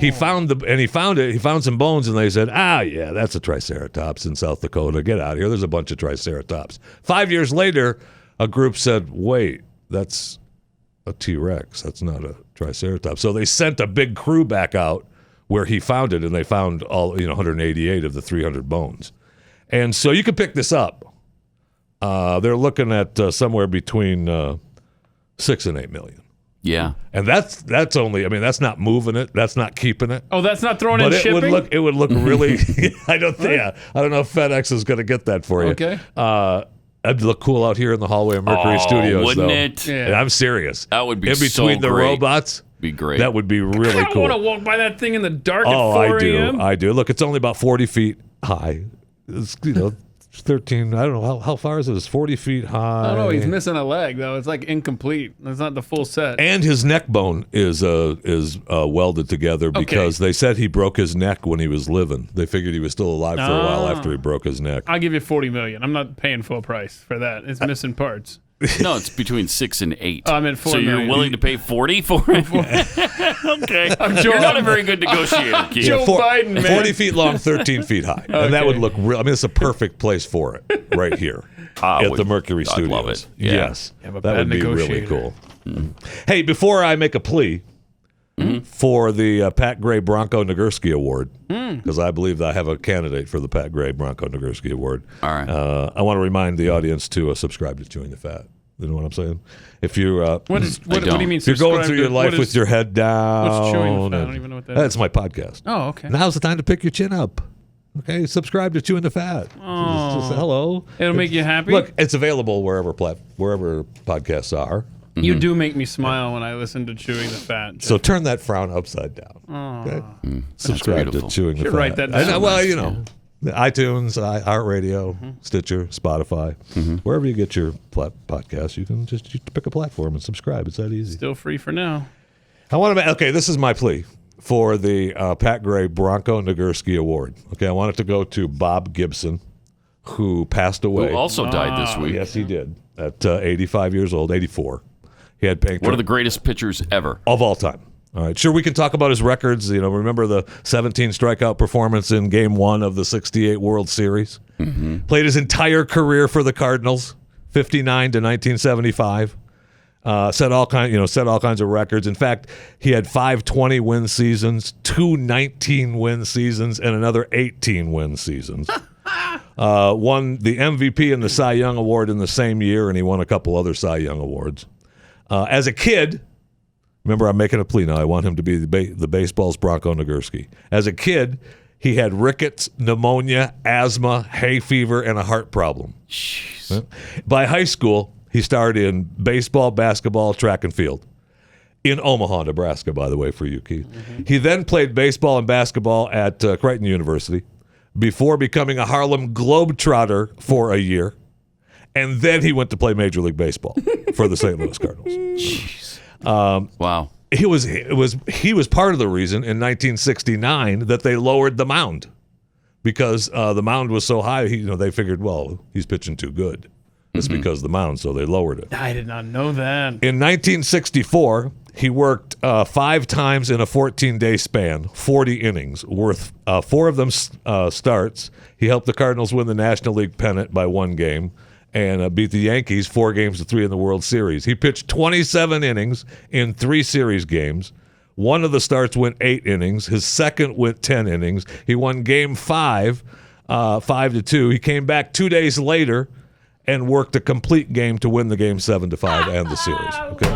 He found He found some bones, and they said, yeah, that's a Triceratops in South Dakota. Get out of here. There's a bunch of Triceratops. 5 years later, a group said, wait, that's a T-Rex. That's not a Triceratops. So they sent a big crew back out where he found it, and they found all 188 of the 300 bones. And so you can pick this up. They're looking at somewhere between 6 and 8 million. Yeah, and that's only. I mean, that's not moving it. That's not keeping it. Oh, that's not throwing in shipping. It would look really. I don't think. Yeah, I don't know if FedEx is going to get that for you. Okay. It'd look cool out here in the hallway of Mercury Studios, wouldn't though. it? Yeah. And I'm serious. That would be in between the great. robots. Be great. That would be really I cool. want to walk by that thing in the dark at 4 a.m. I do. Look, it's only about 40 feet high. It's 13. I don't know how far is it? It's 40 feet high. Oh no, he's missing a leg though. It's like incomplete. It's not the full set. And his neck bone is welded together because they said he broke his neck when he was living. They figured he was still alive for a while after he broke his neck. I'll give you $40 million. I'm not paying full price for that. It's missing parts. No, it's between 6 and 8. Oh, I meant 4 So you're million. willing to pay 40 for it? Okay. You're not a very good negotiator, Keith. Joe Biden, man. 40 feet long, 13 feet high. And that would look real. I mean, it's a perfect place for it right here at the Mercury Studios. I'd love it. Yeah. Yes. I'm a That would bad be really negotiator. cool. Hey, before I make a plea for the Pat Gray Bronco Nagurski Award, because I believe that I have a candidate for the Pat Gray Bronco Nagurski Award. All right. I want to remind the audience to subscribe to Chewing the Fat. You know what I'm saying? If you're What do you mean? if you're going through your life with your head down, What's Chewing the Fat? I don't even know what that is. That's my podcast. Oh, okay. Now's the time to pick your chin up. Okay, subscribe to Chewing the Fat. Just hello. It'll make you happy. Look, it's available wherever podcasts are. You do make me smile when I listen to Chewing the Fat. So turn that frown upside down. Okay? Subscribe to beautiful. Chewing the Fat. write that I down. know, well, iTunes, iHeartRadio, Stitcher, Spotify, wherever you get your podcasts, you can just pick a platform and subscribe. It's that easy. Still free for now. I want to. Okay, this is my plea for the Pat Gray Bronco Nagurski Award. Okay, I want it to go to Bob Gibson, who passed away. Who also died this week. Yes, he did at 85 years old, 84. He had pancreatic. One of the greatest pitchers ever. Of all time. All right, sure, we can talk about his records. Remember the 17 strikeout performance in Game 1 of the '68 World Series. Played his entire career for the Cardinals, 59 to 1975. Set all kinds of records. In fact, he had 5 20-win seasons, 2 19-win seasons, and another 18-win seasons. Won the MVP and the Cy Young Award in the same year, and he won a couple other Cy Young Awards. As a kid. Remember, I'm making a plea now. I want him to be the baseball's Bronco Nagurski. As a kid, he had rickets, pneumonia, asthma, hay fever, and a heart problem. Jeez. By high school, he starred in baseball, basketball, track and field. In Omaha, Nebraska, by the way, for you, Keith. He then played baseball and basketball at Creighton University before becoming a Harlem Globetrotter for a year. And then he went to play Major League Baseball for the St. Louis Cardinals. Jeez. Wow. He was part of the reason in 1969 that they lowered the mound because the mound was so high. They figured, well, he's pitching too good. It's because of the mound, so they lowered it. I did not know that. In 1964, he worked 5 times in a 14-day span, 40 innings, worth 4 of them starts. He helped the Cardinals win the National League pennant by 1 game. And beat the Yankees 4-3 in the World Series. He pitched 27 innings in 3 series games. One of the starts went 8 innings. His second went 10 innings. He won Game 5, 5-2. He came back 2 days later and worked a complete game to win the game 7-5 and the series. Okay.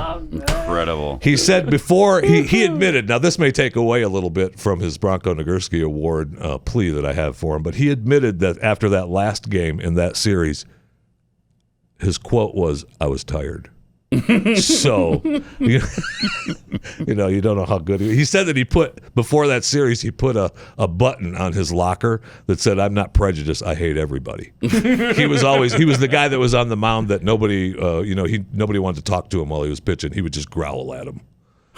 Incredible. He said before he admitted. Now this may take away a little bit from his Bronco Nagurski Award plea that I have for him, but he admitted that after that last game in that series. His quote was, "I was tired." So, you don't know how good he said that before that series, he put a button on his locker that said, "I'm not prejudiced. I hate everybody." He was the guy that was on the mound that nobody wanted to talk to him while he was pitching. He would just growl at him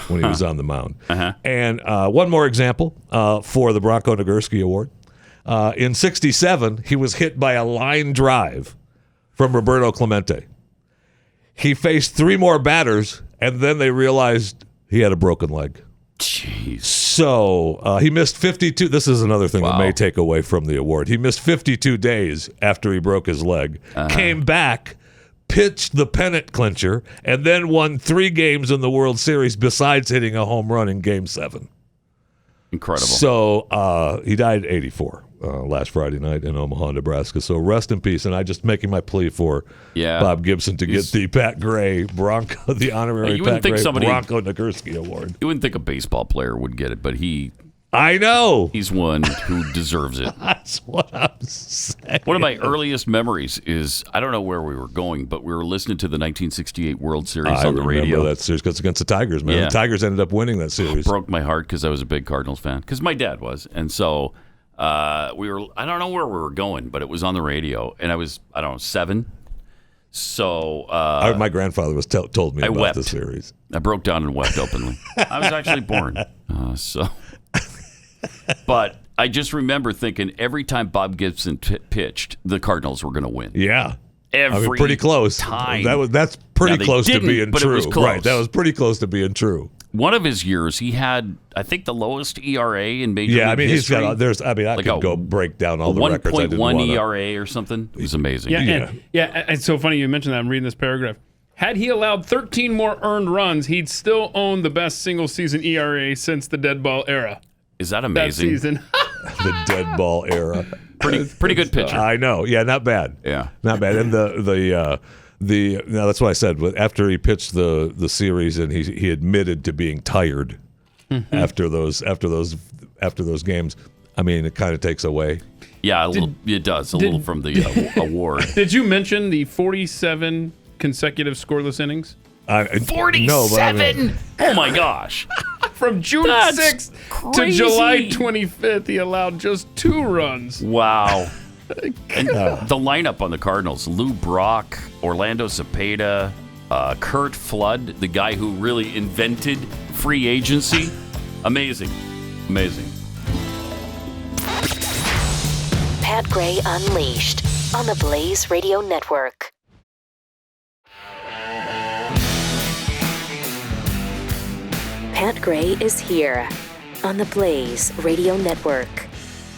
when he was on the mound. And one more example for the Bronco Nagurski Award. In 67, he was hit by a line drive from Roberto Clemente. He faced 3 more batters, and then they realized he had a broken leg. Jeez. So he missed 52. This is another thing that may take away from the award. He missed 52 days after he broke his leg, came back, pitched the pennant clincher, and then won 3 games in the World Series besides hitting a home run in Game 7. Incredible. So he died at 84 last Friday night in Omaha, Nebraska. So rest in peace. And I just making my plea for Bob Gibson to get the Pat Gray Bronco, the honorary Pat Gray Bronco Nagurski Award. You wouldn't think a baseball player would get it, but I know. He's one who deserves it. That's what I'm saying. One of my earliest memories is, I don't know where we were going, but we were listening to the 1968 World Series on the radio. I remember that series because against the Tigers, man. Yeah. The Tigers ended up winning that series. It broke my heart because I was a big Cardinals fan, because my dad was. And so we were, I don't know where we were going, but it was on the radio. And I was, 7. So my grandfather was told me about the series. I broke down and wept openly. I was actually born. But I just remember thinking every time Bob Gibson pitched, the Cardinals were going to win. Yeah. Every pretty close. time. That's pretty close to being but true. It was close. Right. That was pretty close to being true. One of his years, he had, I think, the lowest ERA in Major League history. I could go break down all the records. 1.1 ERA or something. It was amazing. Yeah, it's so funny you mentioned that. I'm reading this paragraph. Had he allowed 13 more earned runs, he'd still own the best single-season ERA since the dead ball era. Is that amazing? That season. The dead ball era. Pretty good pitcher. I know. Yeah, not bad. Yeah. Not bad. And that's what I said. After he pitched the series and he admitted to being tired after those games. I mean, it kind of takes away. Yeah, it does. A little from the award. Did you mention the 47 consecutive scoreless innings? 47? No, but oh my gosh. From June 6th to July 25th, he allowed just 2 runs. Wow. And the lineup on the Cardinals: Lou Brock, Orlando Cepeda, Kurt Flood, the guy who really invented free agency. Amazing. Pat Gray Unleashed on the Blaze Radio Network. Pat Gray is here on the Blaze Radio Network.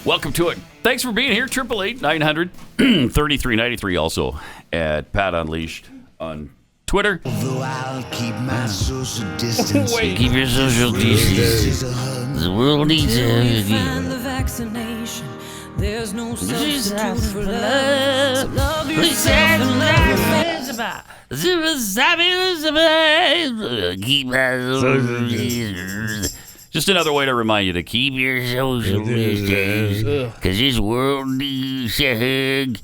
Welcome to it. Thanks for being here. 888-900-3393. Also at Pat Unleashed on Twitter. Although I'll keep my social distance. Keep your social distance. The world needs it. The vaccination. There's no substitute for love. So love yourself and love your family. Just another way to remind you to keep your social distance, because this world needs a hug.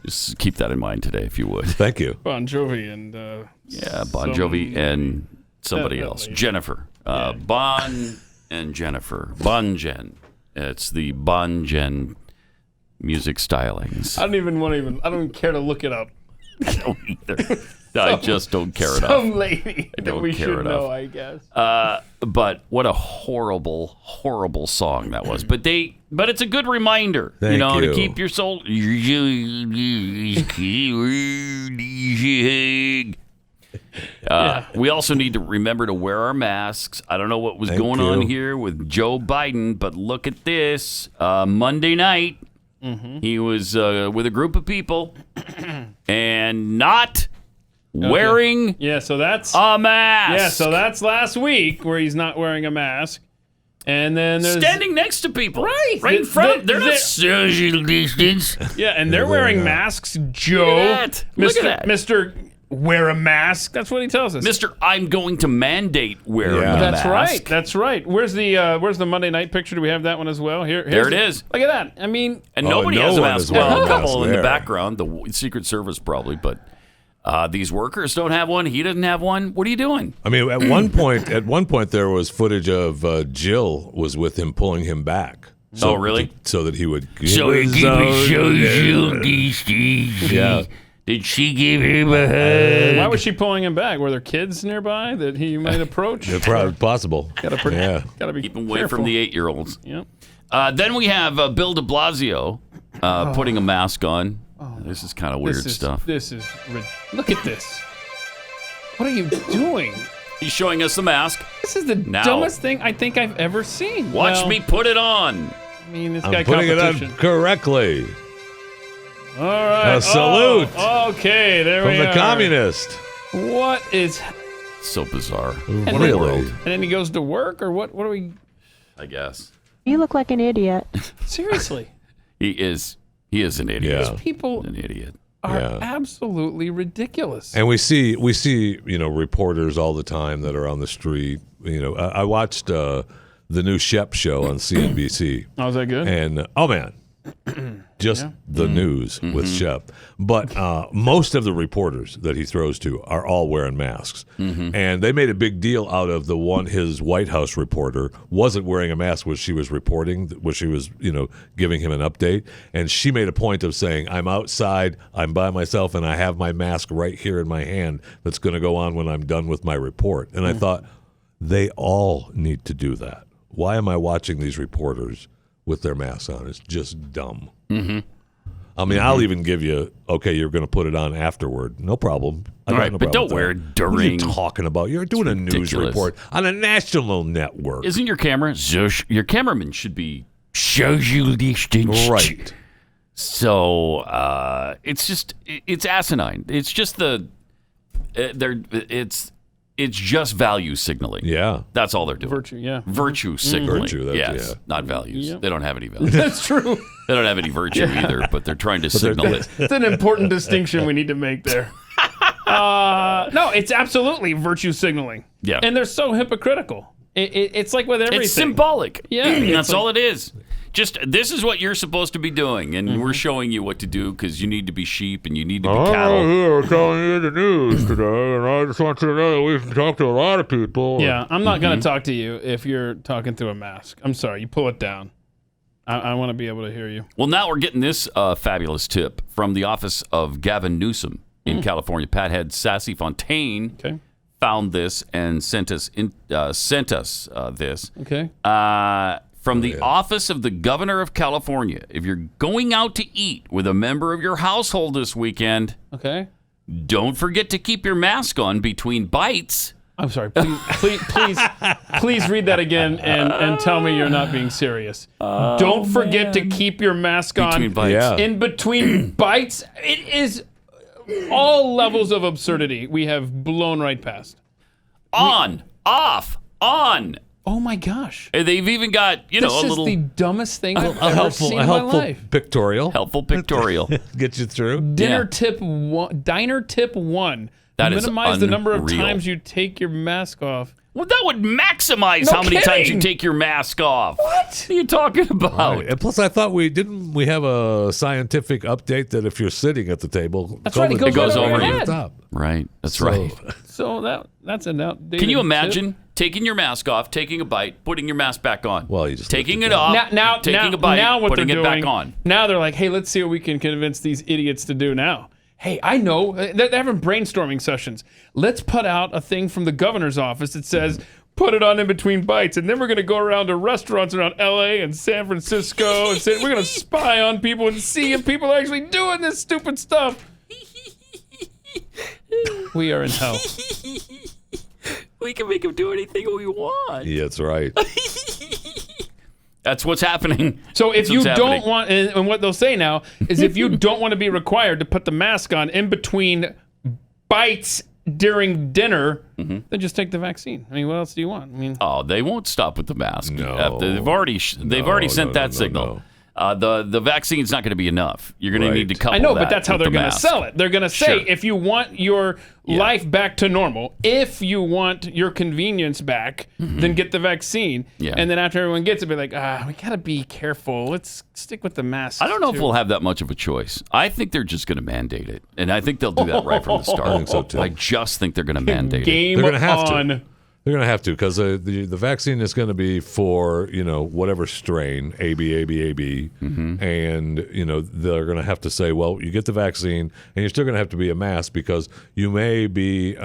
Just keep that in mind today, if you would. Thank you. Bon Jovi and Bon Jovi and somebody else, Jennifer. Bon and Jennifer. Bon Jen. It's the Bon Jen music stylings. I don't care to look it up. I don't either. I just don't care enough. Some lady I don't that we care should enough. know, I guess. But what a horrible, horrible song that was. But it's a good reminder, Thank you. to keep your soul. We also need to remember to wear our masks. I don't know what was going on here with Joe Biden, but look at this. Monday night, he was with a group of people and not wearing so that's a mask. Yeah, so that's last week where he's not wearing a mask. And then there's standing next to people. Right in front. They're not social distance. Yeah, and they're wearing masks, Joe. Look at that. Mr. Wear a mask. That's what he tells us. Mr. I'm going to mandate wearing a mask. That's right. Where's the Monday night picture? Do we have that one as well? There it is. Look at that. I mean, and nobody has a mask. Well, a couple in the there. background, the Secret Service probably, but these workers don't have one. He doesn't have one. What are you doing? I mean, at one point, there was footage of Jill was with him, pulling him back. Oh, really? So that he would. So he keep his social distance. Yeah. Did she give him a hug? Why was she pulling him back? Were there kids nearby that he might approach? It's probably possible. Gotta be Keep him away from the 8-year-olds. Yep. Then we have Bill de Blasio putting a mask on. This is kind of weird stuff. Look at this. What are you doing? He's showing us the mask. This is the dumbest thing I think I've ever seen. Watch me put it on. I mean, this I'm guy putting competition. it on correctly. All right. A salute. Okay, there we are. From the communist. What is... So bizarre. Really? And then he goes to work, or what? What are we... I guess. You look like an idiot. Seriously. He is an idiot. Yeah. People An idiot. are absolutely ridiculous. And we see reporters all the time that are on the street. I watched the new Shep show on CNBC. Oh, is that good? And oh man, just the news with Shep. But most of the reporters that he throws to are all wearing masks. And they made a big deal out of his White House reporter wasn't wearing a mask when she was reporting, when she was, giving him an update. And she made a point of saying, I'm outside, I'm by myself, and I have my mask right here in my hand that's going to go on when I'm done with my report. And I thought, they all need to do that. Why am I watching these reporters with their masks on? It's just dumb. I mean, I'll even give you, okay, you're going to put it on afterward. No problem. All right, but don't wear it during. What are you talking about? You're doing a news report on a national network. Isn't your camera? Your cameraman should be social distance. Right. So it's asinine. It's just it's just value signaling. Yeah. That's all they're doing. Virtue, yeah. Virtue signaling. Virtue, yes, not values. Yep. They don't have any values. That's true. They don't have any virtue either, but they're trying to signal it. It's an important distinction we need to make there. No, it's absolutely virtue signaling. Yeah. And they're so hypocritical. It's like with everything. It's symbolic. Yeah. That's all it is. Just, this is what you're supposed to be doing, and we're showing you what to do because you need to be sheep and you need to be cattle. I'm here telling you the news today, and I just want you to know we've talked to a lot of people. Yeah, I'm not going to talk to you if you're talking through a mask. I'm sorry, you pull it down. I want to be able to hear you. Well, now we're getting this fabulous tip from the office of Gavin Newsom in California. Pat Head Sassy Fontaine found this and sent us this. Okay. From the office of the governor of California. If you're going out to eat with a member of your household this weekend, don't forget to keep your mask on between bites. I'm sorry. Please read that again and tell me you're not being serious. Don't forget to keep your mask on between bites. In between bites. It is all levels of absurdity we have blown right past. On, off, on. Oh my gosh! They've even got this a is little the dumbest thing I've ever seen in my life. Pictorial. Helpful pictorial. Get you through. Diner tip one. That is minimize the number of unreal. times you take your mask off. Well, that would maximize how many times you take your mask off. What are you talking about? Right. And plus, I thought we have a scientific update that if you're sitting at the table, that's right, it goes over your head. Top. Right, that's right. So that's an outdated. Can you imagine tip? taking your mask off, taking a bite, putting your mask back on? Well, you just taking it off, taking a bite, now what putting they're it doing, back on. Now they're like, hey, let's see what we can convince these idiots to do now. Hey, I know. They're having brainstorming sessions. Let's put out a thing from the governor's office that says, put it on in between bites, and then we're going to go around to restaurants around L.A. and San Francisco and say, we're going to spy on people and see if people are actually doing this stupid stuff. We are in hell. We can make them do anything we want. Yeah, that's right. That's what's happening. So if you don't want, and what they'll say now is if you don't want to be required to put the mask on in between bites during dinner, then just take the vaccine. I mean, what else do you want? I mean, they won't stop with the mask. No, they've already sent that signal. The vaccine's not going to be enough. You're going to need to couple. I know, but that's how they're going to sell it. They're going to say, Sure. if you want your life back to normal, if you want your convenience back, then get the vaccine. Yeah. And then after everyone gets it, be like, we got to be careful. Let's stick with the mask. I don't know if we'll have that much of a choice. I think they're just going to mandate it. And I think they'll do that right from the start. I think so, too. I just think they're going to mandate it. Game They're going to have on. to. They're going to have to because the vaccine is going to be for whatever strain, AB, and they're going to have to say, well, you get the vaccine, and you're still going to have to be a mask because you may be,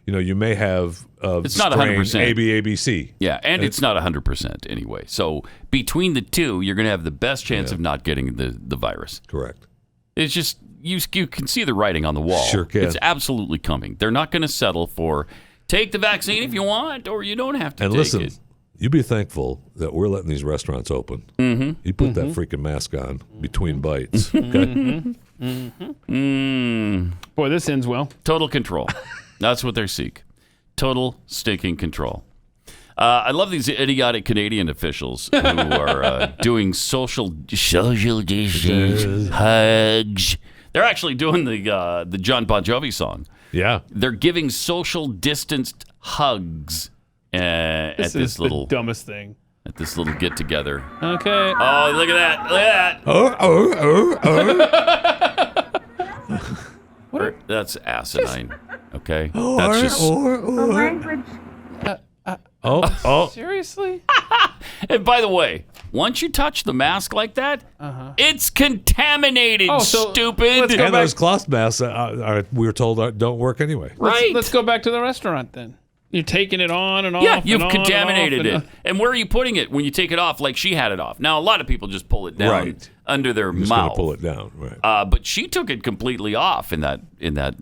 you may have it's not 100% ABC. Yeah, and it's not 100% anyway. So between the two, you're going to have the best chance of not getting the virus. Correct. It's just you can see the writing on the wall. Sure can. It's absolutely coming. They're not going to settle for. Take the vaccine if you want, or you don't have to and take listen, it. You be thankful that we're letting these restaurants open. Mm-hmm. You put that freaking mask on between bites. Okay? Boy, this ends well. Total control. That's what they seek. Total stinking control. I love these idiotic Canadian officials who are doing social distance hugs. They're actually doing the Jon Bon Jovi song. Yeah. They're giving social distanced hugs at this little dumbest thing. At this little get together. Okay. Oh, look at that! Look at that! That's asinine. Okay. That's just language. Seriously? And by the way, once you touch the mask like that, it's contaminated, stupid. And those cloth masks, we were told, don't work anyway. Right. Let's go back to the restaurant then. You're taking it on and off. Yeah, you've and contaminated on it. And where are you putting it when you take it off? Like she had it off. Now, a lot of people just pull it down under their Just mouth. pull it down, right? But she took it completely off in that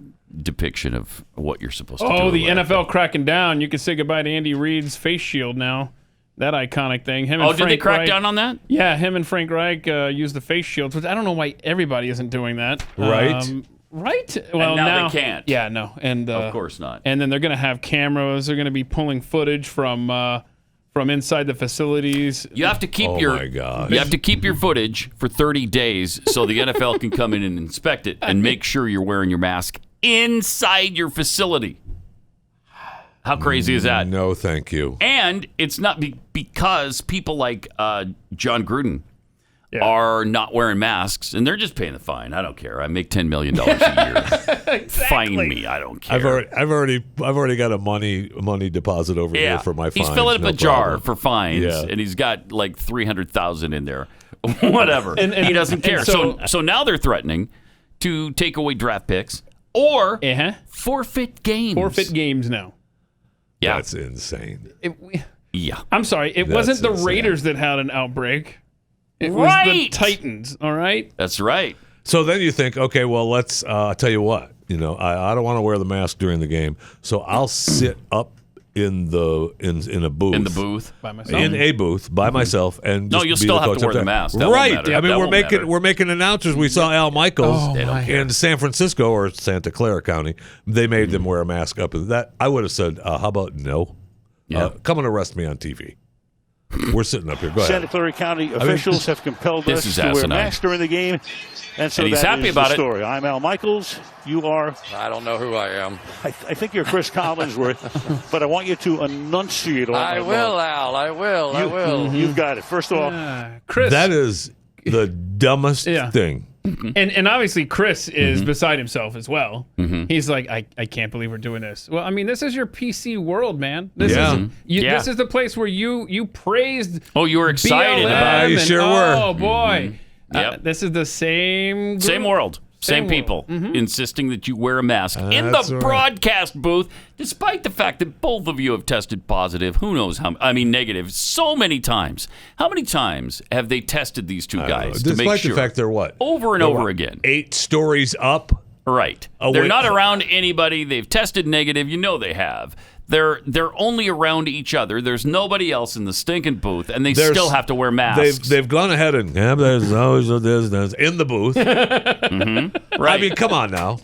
depiction of what you're supposed to do. Oh, the NFL cracking down. You can say goodbye to Andy Reid's face shield now. That iconic thing. Him and did they Frank crack Reich, down on that? Yeah, him and Frank Reich used the face shields, which I don't know why everybody isn't doing that. Right. Right? Well, now they can't. Yeah, no. And of course not. And then they're going to have cameras. They're going to be pulling footage from inside the facilities. You have to keep you have to keep your footage for 30 days so the NFL can come in and inspect it and make sure you're wearing your mask inside your facility. How crazy is that? No, thank you. And it's not because people like John Gruden are not wearing masks, and they're just paying the fine. I don't care. I make $10 million a year. Exactly. Fine me. I don't care. I've already got a money deposit over here for my fines. He's filling up a jar problem. for fines, and he's got like $300,000 in there. Whatever. and he doesn't care. So now they're threatening to take away draft picks or forfeit games. Forfeit games now. Yeah. That's insane. I'm sorry. It wasn't the Raiders that had an outbreak. It was the Titans, all right? That's right. So then you think, okay, well, let's I'll tell you what. I don't want to wear the mask during the game, so I'll sit up in a booth. In the booth? By myself? In a booth by myself. And just you'll be still the have coach to wear up the there. mask. That won't Right. matter. I mean, That we're won't matter. we're making announcers. We saw Al Michaels in San Francisco or Santa Clara County. They made them wear a mask up. That I would have said, how about no? Come and arrest me on TV. We're sitting up here. Go ahead. Santa Clara County officials have compelled us to wear masks during the game. And so he's happy about the story. I'm Al Michaels. You are? I don't know who I am. I think you're Chris Collinsworth, but I want you to enunciate all I will, Al. I will. I will. You've got it. First of all, Chris. That is the dumbest thing. And obviously Chris is beside himself as well. He's like, I can't believe we're doing this. Well, I mean, this is your PC world, man. This is the place where you praised. Oh, you were excited BLM about it. You sure were. Oh boy. Yep. This is the same group. Same world. Same people insisting that you wear a mask in the broadcast booth, despite the fact that both of you have tested positive. Who knows negative so many times. How many times have they tested these two guys to make sure? Despite the fact they're what? Over and over again. 8 stories up. Right. They're not around anybody. They've tested negative. You know they have. They're only around each other. There's nobody else in the stinking booth, and they still have to wear masks. They've gone ahead and there's always this in the booth. Right. I mean, come on now.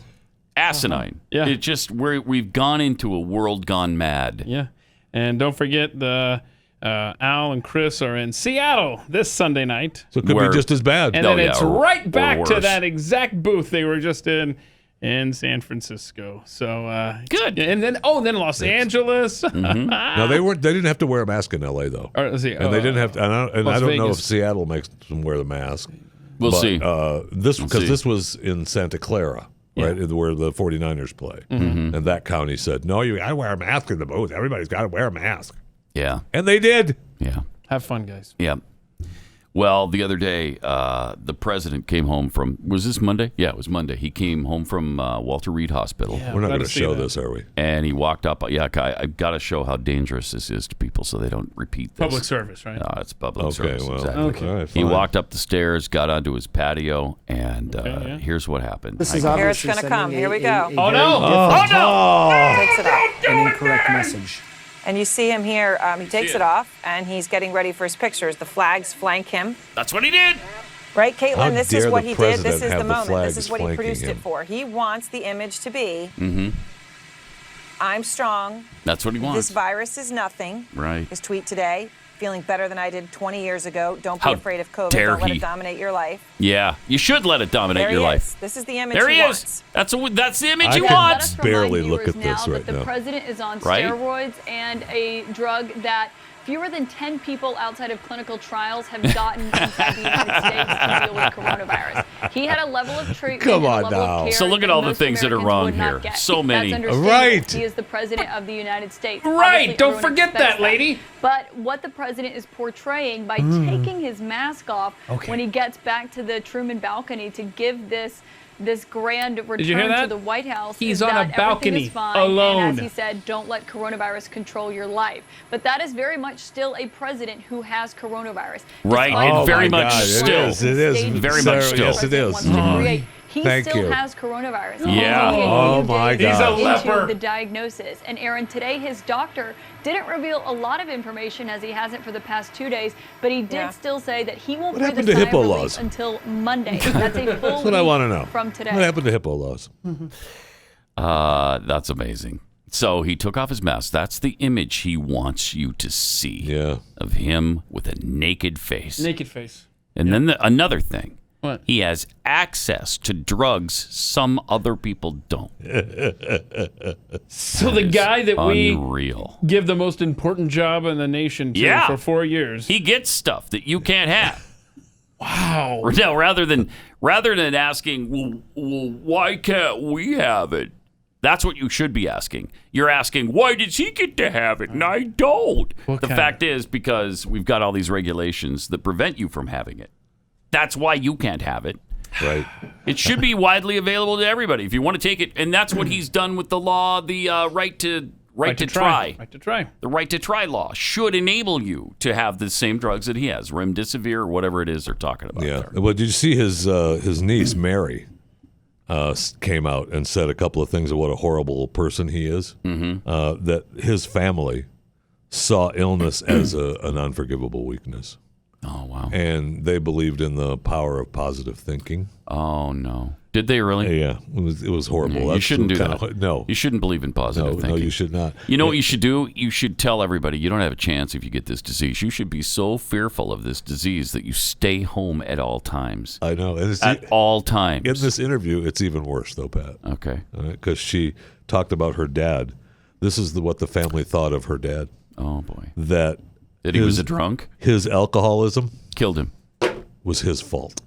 Asinine. Yeah. It's just we've gone into a world gone mad. Yeah. And don't forget the Al and Chris are in Seattle this Sunday night. So it could be just as bad. And then it's right back to worse. that exact booth they were just in San Francisco. So good. And then Los Angeles. No, they didn't have to wear a mask in LA though. Or, let's see, and they didn't have to, and I don't know if Vegas. Seattle makes them wear the mask. We'll see. This was in Santa Clara. right, where the 49ers play. Mm-hmm. And that county said, no, you got to wear a mask in the booth. Everybody's got to wear a mask. Yeah. And they did. Yeah. Have fun, guys. Yeah. Well, the other day, the president came home from, was this Monday? Yeah, it was Monday. He came home from Walter Reed Hospital. Yeah, we're not going to show this, are we? And he walked up. Yeah, I've got to show how dangerous this is to people so they don't repeat this. Public service, right? It's public service. Well, exactly. Okay. All right, He fine. walked up the stairs, got onto his patio, and here's what happened. This is Here it's going to come. Here we go. Oh, no. Takes it off. An incorrect message. And you see him here. He takes it off, and he's getting ready for his pictures. The flags flank him. That's what he did. Right, Caitlin? How This is dare what the he did. This president is the have the moment. This flags is what he flanking produced him. it for. He wants the image to be, Mm-hmm. I'm strong. That's what he wants. This virus is nothing. Right. His tweet today, feeling better than I did 20 years ago. Don't be How afraid of COVID. dare Don't let he. it dominate your life. Yeah, you should let it dominate There your he life. is. This is the image There he he wants. is. That's the image I he can wants. barely look at this right The now. president is on Right? steroids and a drug that fewer than 10 people outside of clinical trials have gotten inside the United States to deal with coronavirus. He had a level of treatment Come and on a level now. of care So look at that all the most things that are Americans wrong would not here. get. So many. That's understandable. Right. He is the president of the United States. Right. Obviously, Don't everyone forget expects that, lady. But what the president is portraying by taking his mask off when he gets back to the Truman balcony to give this grand you hear return that? to the White House He's is on a that everything balcony, is fine, alone. And as he said, don't let coronavirus control your life. But that is very much still a president who has coronavirus. Right, Despite and the very fact much that still. It is. Very much still. Yes, it is. wants to create, he Thank still you. has coronavirus. Yeah. Oh, my Days God. He's a into leper. the diagnosis. And Aaron, today his doctor didn't reveal a lot of information as he hasn't for the past 2 days, but he did still say that he won't What breathe happened a to sigh of HIPAA relief laws? until Monday. That's a full That's what I week want to know. from today. What happened to HIPAA laws? That's amazing. So he took off his mask. That's the image he wants you to see. Yeah. Of him with a naked face. Naked face. And then another thing. What? He has access to drugs some other people don't. So the guy that Unreal. we give the most important job in the nation to for 4 years. He gets stuff that you can't have. Wow. No, rather than asking, well, why can't we have it? That's what you should be asking. You're asking, why does he get to have it and I don't? The fact is because we've got all these regulations that prevent you from having it. That's why you can't have it. Right. It should be widely available to everybody if you want to take it. And that's what he's done with the law, the right to try. Right to try. The right to try law should enable you to have the same drugs that he has, remdesivir or whatever it is they're talking about. Yeah. There. Well, did you see his niece, Mary, came out and said a couple of things of what a horrible person he is? Mm-hmm. That his family saw illness as an unforgivable weakness. Oh, wow. And they believed in the power of positive thinking. Oh, no. Did they really? Yeah. It was horrible. Yeah, you shouldn't do that. that. No. You shouldn't believe in positive thinking. No, you should not. You know what you should do? You should tell everybody you don't have a chance if you get this disease. You should be so fearful of this disease that you stay home at all times. I know. And at all times. In this interview, it's even worse, though, Pat. Okay. Because she talked about her dad. This is what the family thought of her dad. Oh, boy. That he was a drunk? His alcoholism killed him. Was his fault.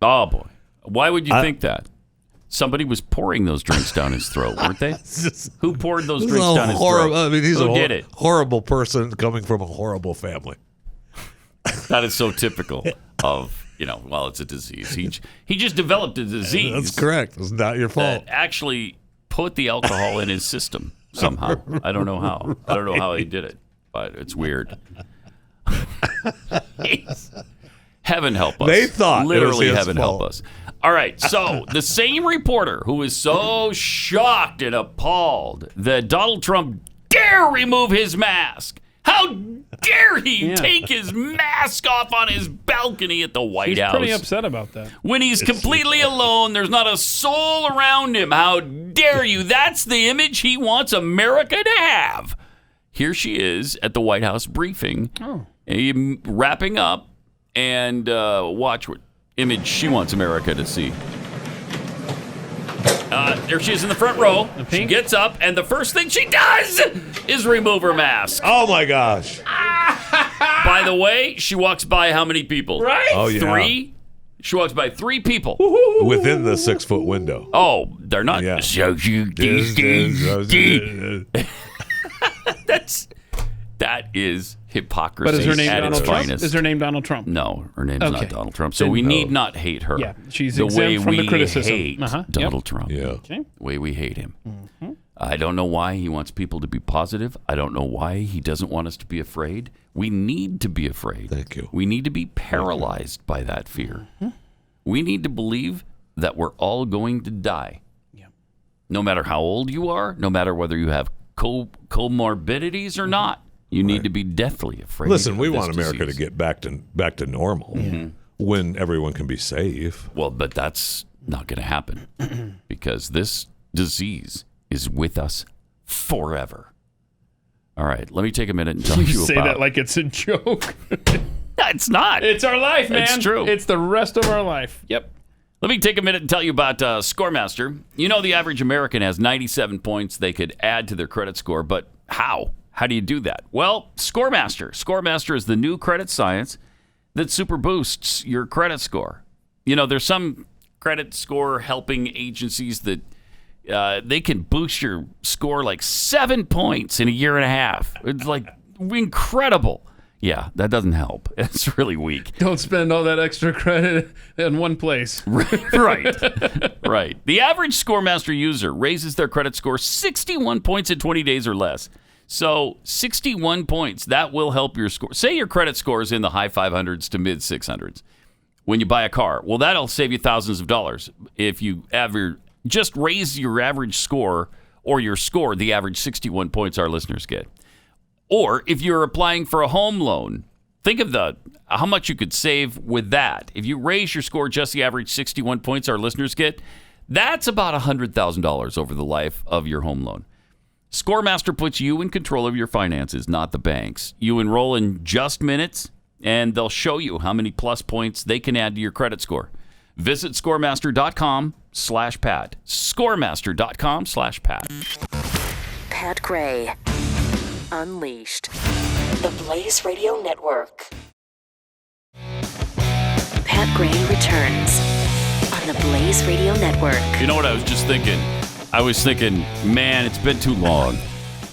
Oh, boy. Why would you think that? Somebody was pouring those drinks down his throat, weren't they? Who poured those drinks down his throat? I mean, he's Who did it? Horrible person coming from a horrible family. That is so typical of, well, it's a disease. He just developed a disease. That's correct. It's not your fault. That actually put the alcohol in his system somehow. I don't know how. I don't know how he did it, but it's weird. Heaven help us. They thought literally it was his heaven fault. help us. All right, so the same reporter who is so shocked and appalled that Donald Trump dare remove his mask. How dare he take his mask off on his balcony at the White House? He's pretty upset about that. When he's completely alone, there's not a soul around him. How dare you? That's the image he wants America to have. Here she is at the White House briefing, wrapping up, and watch what image she wants America to see. There she is in the front row. She gets up, and the first thing she does is remove her mask. Oh, my gosh. By the way, she walks by how many people? Right? Oh, yeah. 3? She walks by 3 people. Within the 6-foot window. Oh, they're not. Yeah. That is hypocrisy. But is her name at Donald its Trump? finest. Is her name Donald Trump? No, her name's not Okay. Donald Trump. So Then we no. need not hate her. Yeah, she's the way exempt from the we criticism. hate Yep. Donald Trump. Yeah. Okay. The way we hate him. I don't know why he wants people to be positive. I don't know why he doesn't want us to be afraid. We need to be afraid. Thank you. We need to be paralyzed by that fear. We need to believe that we're all going to die. Yeah. No matter how old you are, no matter whether you have comorbidities or not, you need to be deathly afraid. Listen, we of want this America disease. to get back to normal when everyone can be safe. Well, but that's not going to happen because this disease is with us forever. All right, let me take a minute and tell you say about... that like it's a joke. It's not. It's our life, man. It's true. It's the rest of our life. Yep. Let me take a minute and tell you about Scoremaster. You know the average American has 97 points they could add to their credit score, but how? How do you do that? Well, Scoremaster. Scoremaster is the new credit science that super boosts your credit score. You know, there's some credit score helping agencies that they can boost your score like 7 points in a year and a half. It's like incredible. Yeah, that doesn't help. It's really weak. Don't spend all that extra credit in one place. Right. The average Scoremaster user raises their credit score 61 points in 20 days or less. So 61 points, that will help your score. Say your credit score is in the high 500s to mid 600s when you buy a car. Well, that'll save you thousands of dollars if you just raise your average score or your score, the average 61 points our listeners get. Or if you're applying for a home loan, think of how much you could save with that. If you raise your score just the average 61 points our listeners get, that's about $100,000 over the life of your home loan. Scoremaster puts you in control of your finances, not the banks. You enroll in just minutes, and they'll show you how many plus points they can add to your credit score. Visit scoremaster.com/Pat. Scoremaster.com/Pat. Pat Gray. Unleashed. The Blaze Radio Network. Pat Gray returns on the Blaze Radio Network. You know what I was just thinking? I was thinking, man, it's been too long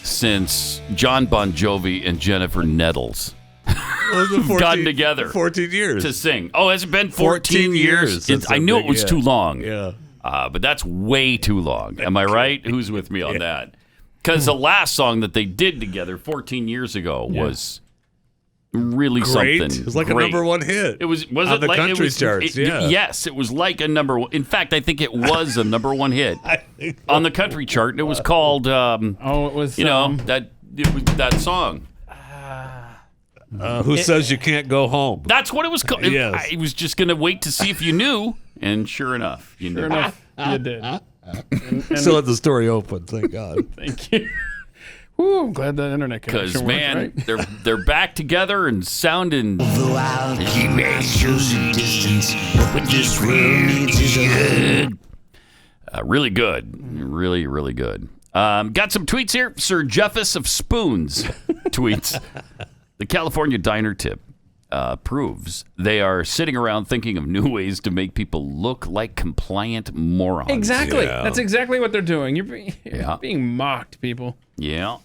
since Jon Bon Jovi and Jennifer Nettles have gotten together 14 years to sing. Oh, has it been 14 years? I knew it was too long. Yeah. But that's way too long. Am I right? Who's with me on that? Because the last song that they did together 14 years ago was really great. something. It was like great. a number one hit. It was on it the like country charts. Yes, it was like a number one. In fact, I think it was a number one hit on the country chart. And it was called. It was. It was that song. Who says you can't go home? That's what it was called. Yes. I was just going to wait to see if you knew, and sure enough, you knew. Sure enough, you did. And Still had the story open. Thank God. Thank you. Whew, I'm glad that internet connection Because, works, man, right? they're back together and sounding. Though I'll keep my social distance, but this world needs is a Really good. Really, really good. Got some tweets here. Sir Jeffus of Spoons tweets. The California diner tip proves they are sitting around thinking of new ways to make people look like compliant morons. Exactly. Yeah. That's exactly what they're doing. You're Yeah. being mocked, people. Yeah.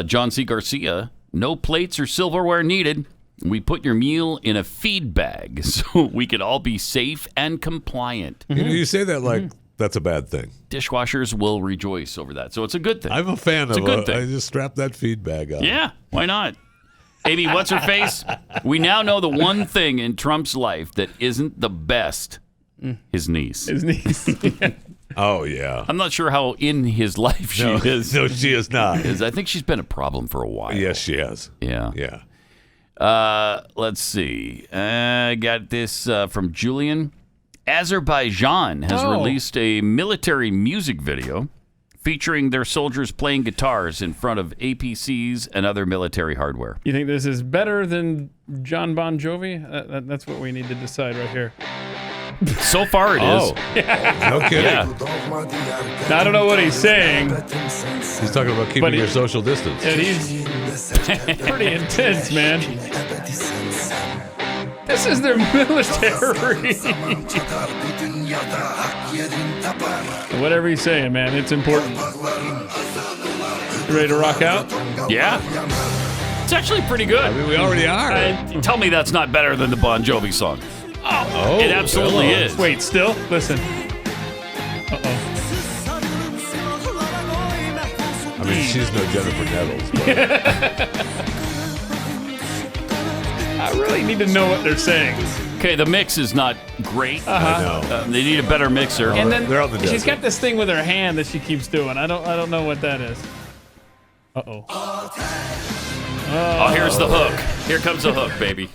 John C. Garcia, no plates or silverware needed. We put your meal in a feed bag so we could all be safe and compliant. You know, you say that like that's a bad thing. Dishwashers will rejoice over that. So it's a good thing. I'm a fan It's of a good thing. I just strap that feed bag on. Yeah, why not? Amy, what's her face? We now know the one thing in Trump's life that isn't the best. His niece. His niece. Oh, yeah. I'm not sure how in his life she is. No, she is not. I think she's been a problem for a while. Yes, she has. Yeah. Yeah. Let's see. I got this from Julian. Azerbaijan has released a military music video featuring their soldiers playing guitars in front of APCs and other military hardware. You think this is better than Jon Bon Jovi? That's what we need to decide right here. So far, it is. No kidding. Yeah. Now, I don't know what he's saying. He's talking about keeping your social distance. And he's pretty intense, man. This is their military. Whatever he's saying, man, it's important. You ready to rock out? Yeah. It's actually pretty good. I mean, we already are. Tell me that's not better than the Bon Jovi song. Oh, it absolutely is. Wait, still? Listen. I mean, she's no Jennifer Nettles. I really need to know what they're saying. Okay, the mix is not great. I know. They need a better mixer. And then they're out in the she's desert. got this thing with her hand that she keeps doing. I don't know what that is. Uh-oh. Oh, here's the hook. Here comes the hook, baby.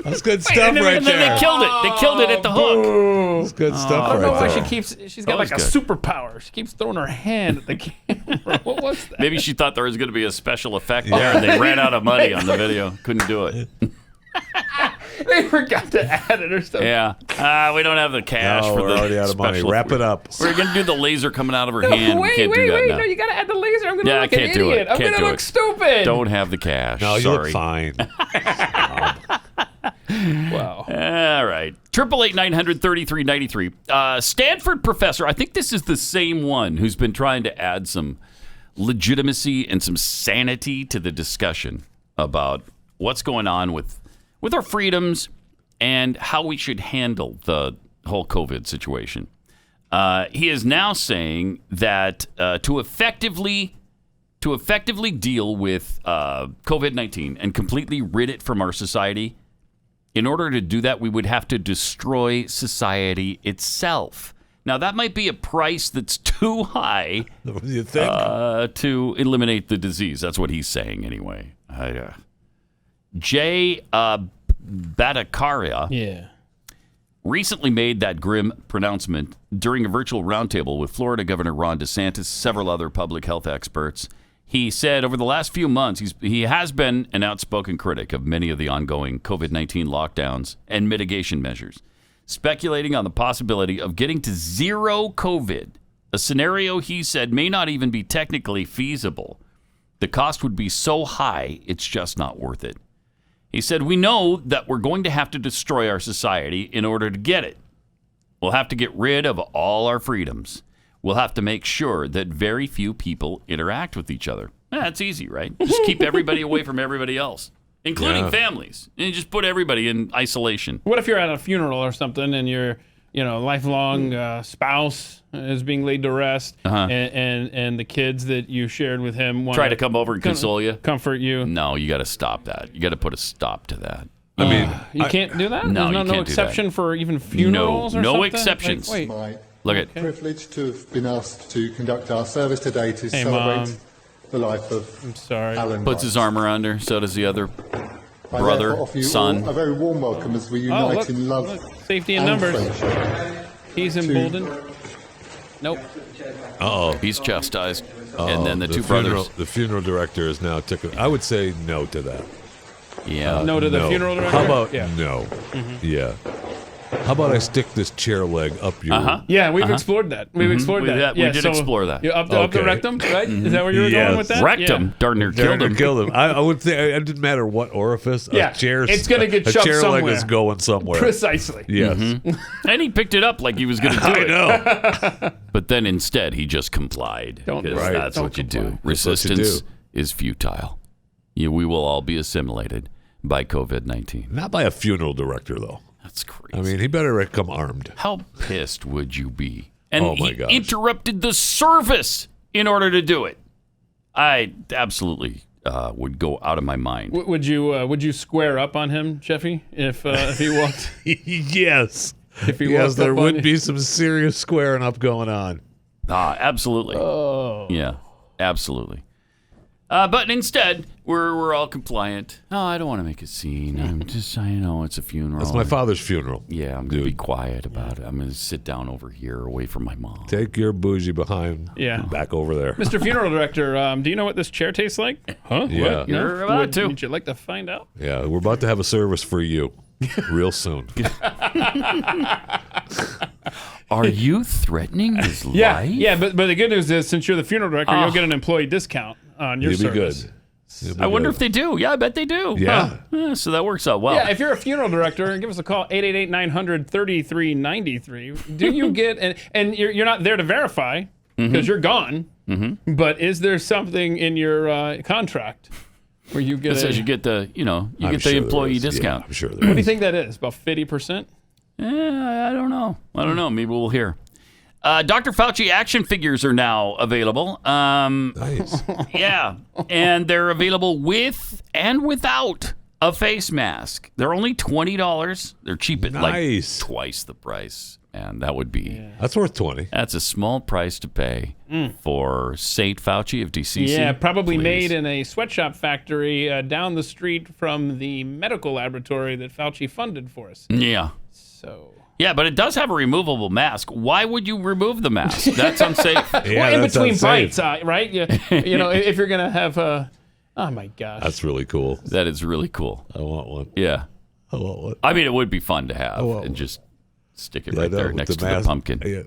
That's good stuff right and then there. they killed it. They killed it at the hook. That's good stuff I don't know right why there. she's got like a superpower. She keeps throwing her hand at the camera. What was that? Maybe she thought there was going to be a special effect there, and they ran out of money on the video. Couldn't do it. They forgot to add it or something. Yeah. We don't have the cash No, for we're the already out of money. special Wrap it up. We're going to do the laser coming out of her hand. Wait, we can't do that now. No, you got to add the laser. I'm going to Yeah, I look an can't do idiot. it. I'm Can't going to do look it. stupid. Don't have the cash. No, you Sorry. look fine. Wow. All right. 888-900-3393. Stanford professor, I think this is the same one who's been trying to add some legitimacy and some sanity to the discussion about what's going on with our freedoms and how we should handle the whole COVID situation. He is now saying that to effectively deal with COVID-19 and completely rid it from our society, in order to do that, we would have to destroy society itself. Now, that might be a price that's too high What do you think? to eliminate the disease. That's what he's saying anyway. Jay Bhattacharya recently made that grim pronouncement during a virtual roundtable with Florida Governor Ron DeSantis, several other public health experts. He said over the last few months, he has been an outspoken critic of many of the ongoing COVID-19 lockdowns and mitigation measures, speculating on the possibility of getting to zero COVID, a scenario he said may not even be technically feasible. The cost would be so high, it's just not worth it. He said, we know that we're going to have to destroy our society in order to get it. We'll have to get rid of all our freedoms. We'll have to make sure that very few people interact with each other. That's easy, right? Just keep everybody away from everybody else, including families. And you just put everybody in isolation. What if you're at a funeral or something and your lifelong spouse is being laid to rest and the kids that you shared with him want try to come over and console you? Comfort you? No, you got to stop that. You got to put a stop to that. I mean, you can't do that? No, There's you no can't do exception that. for even funerals or something? No exceptions. Like, wait. Look at privilege to have been asked to conduct our service today to Hey, celebrate Mom. the life of Halen. Puts his arm around her. So does the other I brother, therefore offer you son. all a very warm welcome as we unite look, in love safety in and numbers. friendship. He's emboldened. Nope. Uh-oh. He's chastised. And then the two funeral, brothers. The funeral director is now I would say no to that. Yeah. No to the funeral director? How about Yeah. no? Yeah. How about I stick this chair leg up your... Yeah, we've explored that. We've explored that. We Yeah, did so explore that. Up the rectum, right? Is that where you were going with that? Rectum. Darn near killed him. Killed him. I would say it didn't matter what orifice. Yeah, a chair, it's gonna get a shoved chair leg somewhere. is going somewhere. Precisely. Yes. And he picked it up like he was going to do it. I know. But then instead, he just complied. Don't- 'Cause Right. That's Don't what you comply. do. That's what you Resistance do. is futile. We will all be assimilated by COVID-19. Not by a funeral director, though. That's crazy. I mean, he better come armed. How pissed would you be? And Oh, my he gosh. interrupted the service in order to do it. I absolutely would go out of my mind. Would you square up on him, Jeffy, if he walked? Yes. If he Yes, walked there up on would you? be some serious squaring up going on. Absolutely. Oh. Yeah, absolutely. But instead, we're all compliant. No, I don't want to make a scene. I know it's a funeral. That's my father's funeral. Yeah, I'm going to be quiet about it. I'm going to sit down over here away from my mom. Take your bougie behind. Yeah. Back over there. Mr. Funeral Director, do you know what this chair tastes like? Huh? Yeah. What? You're about to. Would you like to find out? Yeah, we're about to have a service for you real soon. Are you threatening his life? Yeah, but the good news is, since you're the funeral director, Oh. you'll get an employee discount on your You'll be service. good. I wonder if they do. Yeah, I bet they do. Yeah. Huh. So that works out well. Yeah, if you're a funeral director, give us a call, 888-900-3393. Do you get, and you're not there to verify because you're gone, but is there something in your contract where you get you get the, the employee discount? Yeah, I'm sure there What do you is. think that is? About 50%? I don't know. Maybe we'll hear. Dr. Fauci action figures are now available. Nice. Yeah, and they're available with and without a face mask. They're only $20. They're cheap at like twice the price. And that would be... That's worth $20. That's a small price to pay for St. Fauci of DCC. Yeah, probably made in a sweatshop factory down the street from the medical laboratory that Fauci funded for us. Yeah. So... Yeah, but it does have a removable mask. Why would you remove the mask? That's unsafe. Well, in between bites, right? You know, if you're going to have a... Oh, my gosh. That's really cool. That is really cool. I want one. Yeah. I want one. I mean, it would be fun to have and just stick it right there next to the pumpkin. Yeah.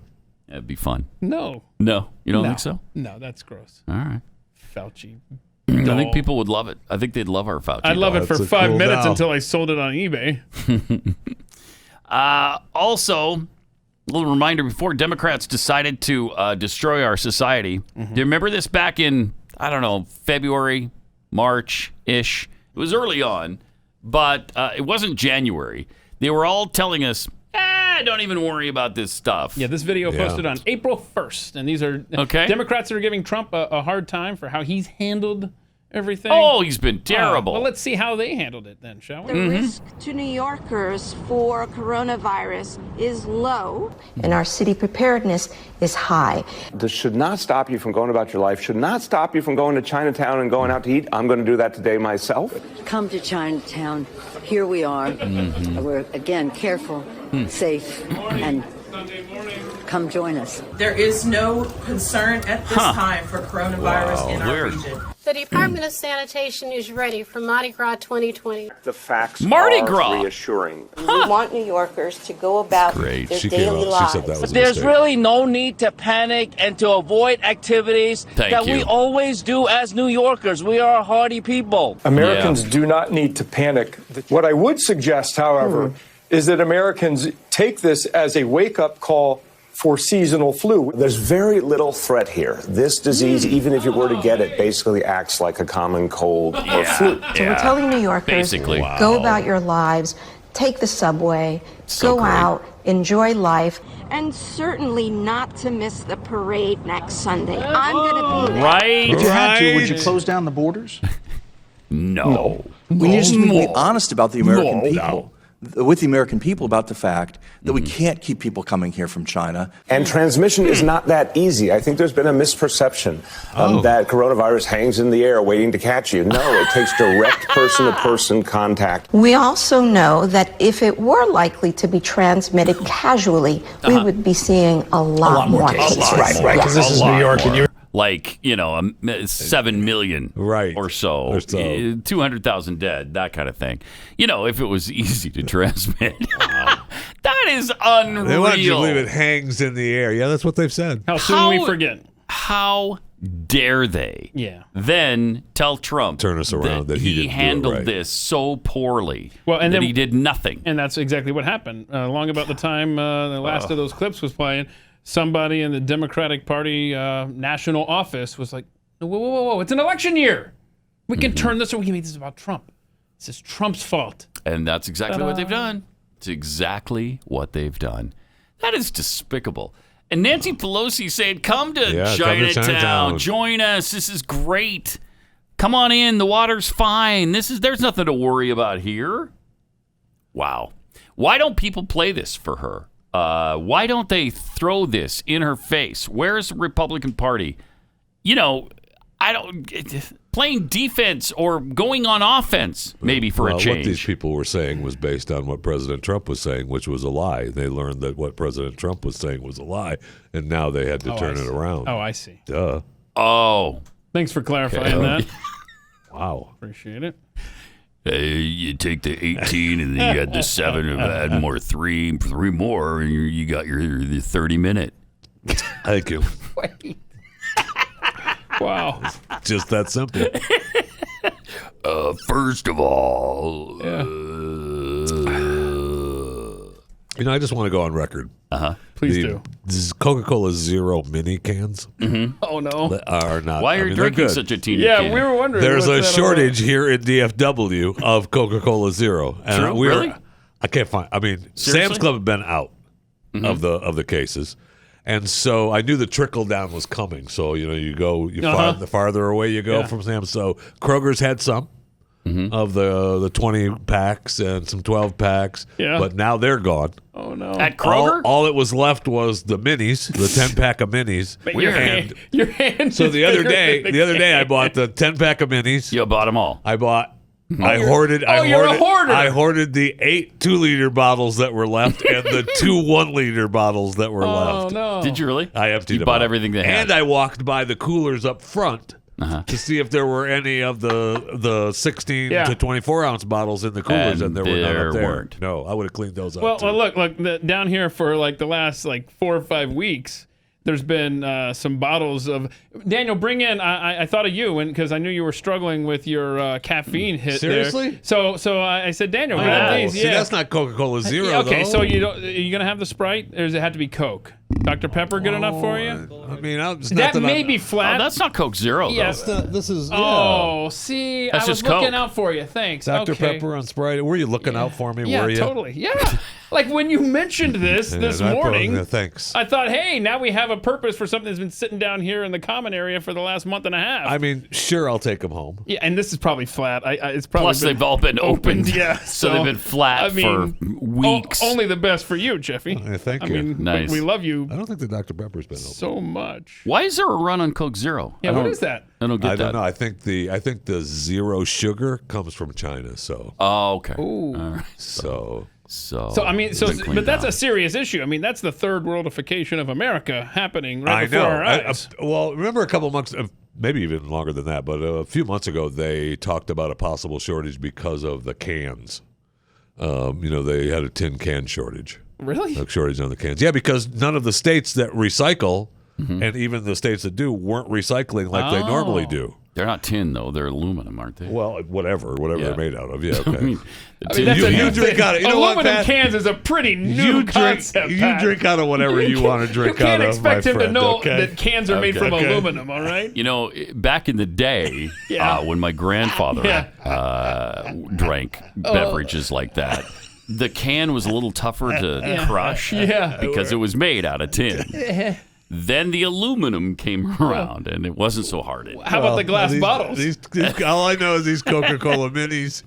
That'd be fun. No. No? You don't think so? No, that's gross. All right. Fauci. I think people would love it. I think they'd love our Fauci. I'd love it for 5 minutes until I sold it on eBay. Also, a little reminder before Democrats decided to destroy our society. Do you remember this back in, I don't know, February, March-ish? It was early on, but it wasn't January. They were all telling us, don't even worry about this stuff. Yeah, this video posted on April 1st, and these are Democrats that are giving Trump a hard time for how he's handled everything. Oh, he's been terrible. Well, let's see how they handled it then, shall we? The risk to New Yorkers for coronavirus is low, and our city preparedness is high. This should not stop you from going about your life, should not stop you from going to Chinatown and going out to eat. I'm going to do that today myself. Come to Chinatown. Here we are. We're, again, careful, safe, and come join us. There is no concern at this time for coronavirus in our region. The Department of Sanitation is ready for Mardi Gras 2020. The facts are reassuring. We want New Yorkers to go about their daily lives. There's really no need to panic and to avoid activities we always do as New Yorkers. We are a hardy people. Americans do not need to panic. What I would suggest, however, is that Americans take this as a wake-up call for seasonal flu. There's very little threat here. This disease, even if you were to get it, basically acts like a common cold or flu. So we're telling New Yorkers, go about your lives, take the subway, go out, enjoy life, and certainly not to miss the parade next Sunday. I'm going to be there. Right. If you had to, would you close down the borders? No. We need to be honest about the American people. With the American people about the fact that we can't keep people coming here from China. And transmission is not that easy. I think there's been a misperception that coronavirus hangs in the air waiting to catch you. No, it takes direct person-to-person contact. We also know that if it were likely to be transmitted casually, we would be seeing a lot more cases. Right, because this is New York and you're... Like, 7 million or so, 200,000 dead, that kind of thing. If it was easy to transmit. That is unreal. They want you to believe it hangs in the air. Yeah, that's what they've said. How soon we forget? How dare they then tell Trump turn us around that he didn't handled this so poorly and that then, he did nothing. And that's exactly what happened. Long about the time the last of those clips was playing, somebody in the Democratic Party national office was like, whoa, it's an election year. We can turn this, or we can make this about Trump. This is Trump's fault. And that's exactly what they've done. It's exactly what they've done. That is despicable. And Nancy Pelosi said, come to Chinatown. Join us. This is great. Come on in. The water's fine. There's nothing to worry about here. Wow. Why don't people play this for her? Why don't they throw this in her face? Where's the Republican Party? Playing defense or going on offense, maybe for a change. What these people were saying was based on what President Trump was saying, which was a lie. They learned that what President Trump was saying was a lie, and now they had to turn it around. Oh, I see. Duh. Oh. Thanks for clarifying that. Wow. Appreciate it. You take the 18 and then you add the 7 and add more 3 more, and you got your 30-minute. Thank you. Wait. Wow. Just that simple. First of all, I just want to go on record. Please do. Coca-Cola Zero mini cans Oh no. are not. Why are you drinking good. such a teeny Yeah, can? we were wondering. There's a what's that shortage here in DFW of Coca-Cola Zero. And True? Really? I can't find. I mean, Seriously? Sam's Club had been out of the cases, and so I knew the trickle down was coming. So the farther away you go from Sam's. So Kroger's had some of the 20 packs and some 12 packs. Yeah. But now they're gone. Oh no. At Kroger? All that was left was the minis, the 10-pack of minis. But your hand So is the other bigger than the day, I can. bought the 10-pack of minis. You bought them all. I bought. I you're hoarded. a hoarder. I hoarded the 8 2-liter bottles that were left and the 2 1-liter bottles that were left. no. Did you really? I emptied You them bought out. everything they had. And I walked by the coolers up front to see if there were any of the 16 to 24 ounce bottles in the coolers, and there were none up there. Weren't. No, I would have cleaned those up. Well, too. look, down here for like the last 4 or 5 weeks, there's been some bottles of Daniel. Bring in. I thought of you, because I knew you were struggling with your caffeine hit. Seriously? There. So I said, Daniel, grab these. See, that's not Coca-Cola Zero. Okay, though. so are you gonna have the Sprite, or does it have to be Coke? Dr. Pepper, good enough for you? I mean, That may be flat. Oh, that's not Coke Zero, though. Yes. This is. Oh, see, That's I was just Coke. looking out for you. Thanks. Dr. Okay. Pepper on Sprite. Were you looking out for me? Yeah, were you? totally. Yeah. Like when you mentioned this morning, thanks. I thought, hey, now we have a purpose for something that's been sitting down here in the common area for the last month and a half. I mean, sure, I'll take them home. Yeah, and this is probably flat. It's probably Plus, they've all been opened. Yeah, so they've been flat for weeks. Only the best for you, Jeffy. Thank I you. mean, Nice. we love you I don't think the Dr. Pepper's been open. so much. Why is there a run on Coke Zero? Yeah, what is that? I don't get I that. don't know. I think the zero sugar comes from China. So. Oh, okay. Ooh. All right. So. I mean, it's been cleaned but that's out. a serious issue. I mean, that's the third worldification of America happening right before know. our eyes. Well, remember a couple months, maybe even longer than that, but a few months ago, they talked about a possible shortage because of the cans. They had a tin can shortage. Really? A shortage on the cans. Yeah, because none of the states that recycle, and even the states that do, weren't recycling like they normally do. They're not tin, though. They're aluminum, aren't they? Well, whatever they're made out of. Yeah, okay. I mean, that's you drink out of. You know what, aluminum Pat? cans is a pretty new concept. You Pat. drink out of whatever you want to drink out of. You can't expect him to know okay? that cans are made from aluminum. All right. Back in the day, when my grandfather drank beverages like that, the can was a little tougher to crush because it was made out of tin. Then the aluminum came around, and it wasn't so hard. How about the glass bottles? All I know is these Coca-Cola minis,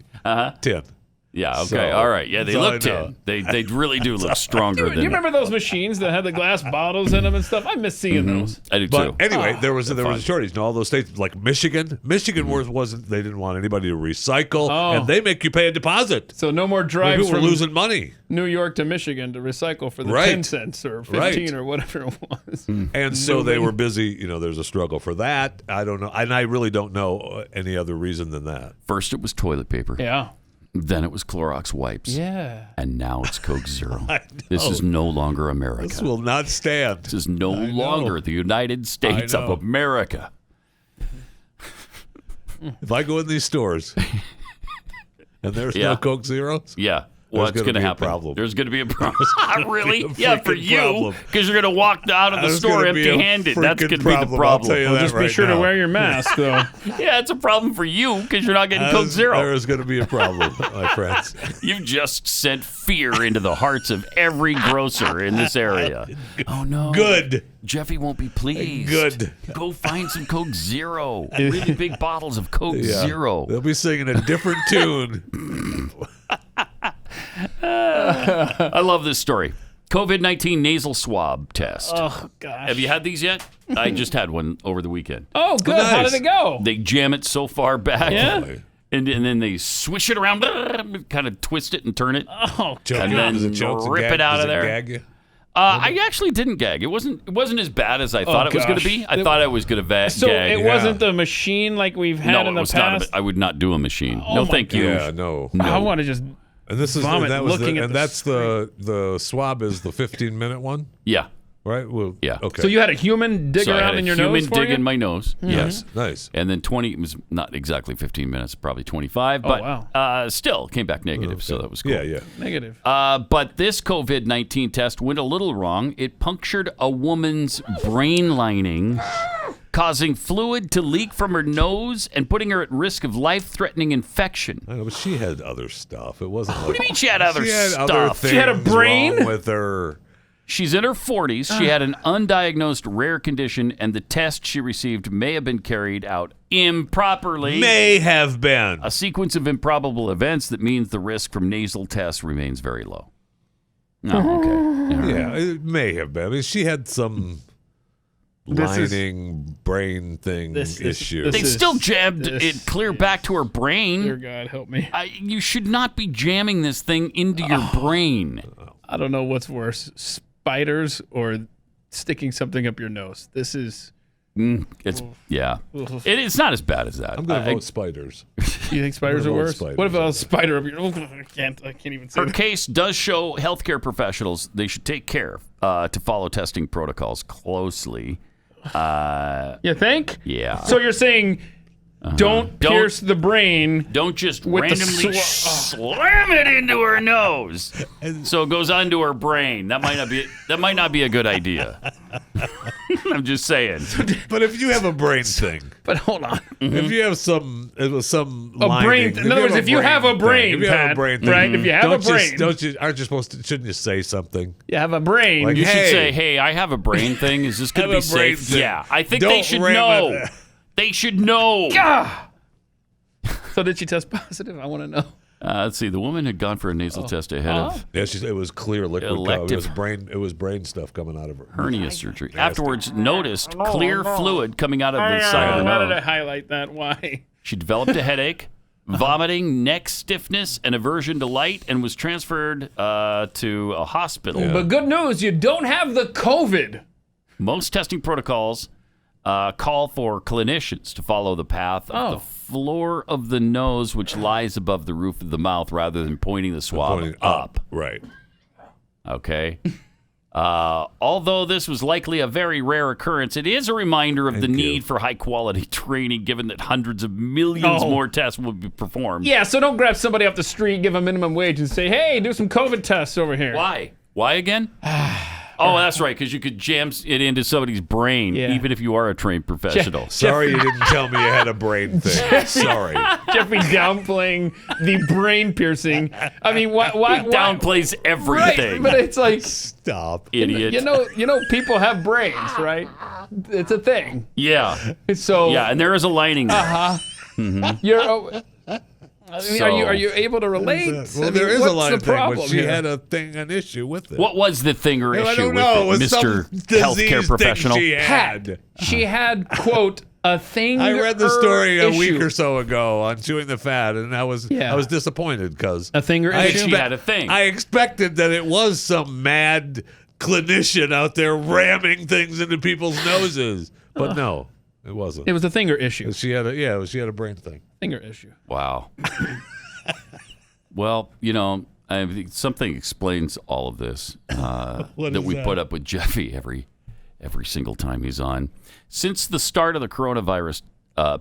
tin. Yeah, okay, So, all right. Yeah, they that's all look I know. tin. They really do look stronger Do than you remember those machines that had the glass bottles in them and stuff? I miss seeing those. I do But too. anyway, there was a shortage in all those states, like Michigan. Michigan wasn't. They didn't want anybody to recycle, and they make you pay a deposit. So no more drives People were from losing money. New York to Michigan to recycle for the Right. 10 cents or 15 or whatever it was. And so they were busy. There's a struggle for that. I don't know, and I really don't know any other reason than that. First, it was toilet paper. Yeah. Then it was Clorox wipes. Yeah. And now it's Coke Zero. I This know. is no longer America. This will not stand. This is no longer the United States of know. America. If I go in these stores and there's no Coke Zeros, Yeah. What's there's going to be a happen? problem. There's going to be a problem. Really? a Yeah, for freaking you. problem. Because you're going to walk out of the There's store gonna be a empty-handed. That's freaking going to be the problem. I'll problem. tell you that Just be right sure to now. wear your mask, though. Yeah, it's a problem for you because you're not getting Coke Zero. There is going to be a problem, my friends. You've just sent fear into the hearts of every grocer in this area. Oh, no. Good. Jeffy won't be pleased. Good. Go find some Coke Zero. Really big bottles of Coke Yeah. Zero. They'll be singing a different tune. I love this story. COVID-19 nasal swab test. Oh, gosh. Have you had these yet? I just had one over the weekend. Oh, good. Nice. How did it go? They jam it so far back. Yeah? And then they swish it around, kind of twist it and turn it. Oh, And then Does it choke and rip gag? it out Does of it there. gag you? I actually didn't gag. It wasn't as bad as I thought it was going to gosh. be. I thought I was going to So gag. it wasn't the machine like we've had No, in it the was past? not. I would not do a machine. Oh No, my thank you. Yeah, no. I want to just And this is vomit that was looking at and the that's the swab is the 15-minute one. Yeah. right? Well, yeah. Okay. So you had a human dig So I around had in your a human nose for dig you? in my nose. Yes. Nice. And then 20, it was not exactly 15 minutes, probably 25. Oh, But wow. still came back negative, so that was cool. Yeah. Negative. But this COVID-19 test went a little wrong. It punctured a woman's brain lining, causing fluid to leak from her nose and putting her at risk of life-threatening infection. I know, but she had other stuff. It wasn't like... What do you mean she had other stuff? Other She had a things brain? wrong with her. She's in her 40s. She had an undiagnosed rare condition, and the test she received may have been carried out improperly. May have been. A sequence of improbable events that means the risk from nasal tests remains very low. Oh, okay. All right. Yeah, it may have been. I mean, she had some lining brain thing issue. They still jabbed it clear back to her brain. Dear God, help me. You should not be jamming this thing into your brain. I don't know what's worse, spiders or sticking something up your nose. This is... It's it's not as bad as that. I'm going to vote spiders. You think spiders are worse? Spiders. What if a spider up your... I can't even say Her that. case does show healthcare professionals they should take care to follow testing protocols closely. You think? Yeah. So you're saying don't pierce the brain. Don't just with randomly slam it into her nose, so it goes onto her brain. That might not be a good idea. I'm just saying. But if you have a brain thing, but hold on, if you have some brain. In other words, if you have a brain, Pat, right? If you have a brain, aren't you supposed to? Shouldn't you say something? You have a brain. Like, You should say, "Hey, I have a brain thing. Is this going to be safe?" Yeah, I think they should know. They should know. So did she test positive? I want to know. Let's see. The woman had gone for a nasal test ahead of Yeah, it was clear liquid. Elective- It was brain stuff coming out of her. hernia surgery. Afterwards, noticed clear fluid coming out of the side of her Why did I nose. highlight that? Why? She developed a headache, vomiting, neck stiffness, and aversion to light, and was transferred to a hospital. But good news, you don't have the COVID. Most testing protocols call for clinicians to follow the path of the floor of the nose, which lies above the roof of the mouth, rather than pointing the swab up. Right. Okay. Although this was likely a very rare occurrence, it is a reminder of the need for high-quality training, given that hundreds of millions more tests will be performed. Yeah, so don't grab somebody off the street, give them minimum wage, and say, hey, do some COVID tests over here. Why? Why again? Oh, that's right, because you could jam it into somebody's brain, even if you are a trained professional. Sorry you didn't tell me you had a brain thing. Sorry. Jeffy downplaying the brain piercing. I mean, why downplays everything? Right, but it's like, stop, idiot. You know, people have brains, right? It's a thing. Yeah. So yeah, and there is a lining there. Mm-hmm. You're. I mean, are you able to relate? Well, there is a lot of things, but she had an issue with it. What was the thing or issue I don't know. with it, Mr. Healthcare professional? She had, quote, a thing. I read the story a issue. week or so ago on Chewing the Fat, and I was disappointed because a thing or issue. She had a thing. I expected that it was some mad clinician out there ramming things into people's noses, but no, it wasn't. It was a thing or issue. She had a brain thing. Thing or issue. Wow. Well, I think something explains all of this that we put up with Jeffy every single time he's on. Since the start of the coronavirus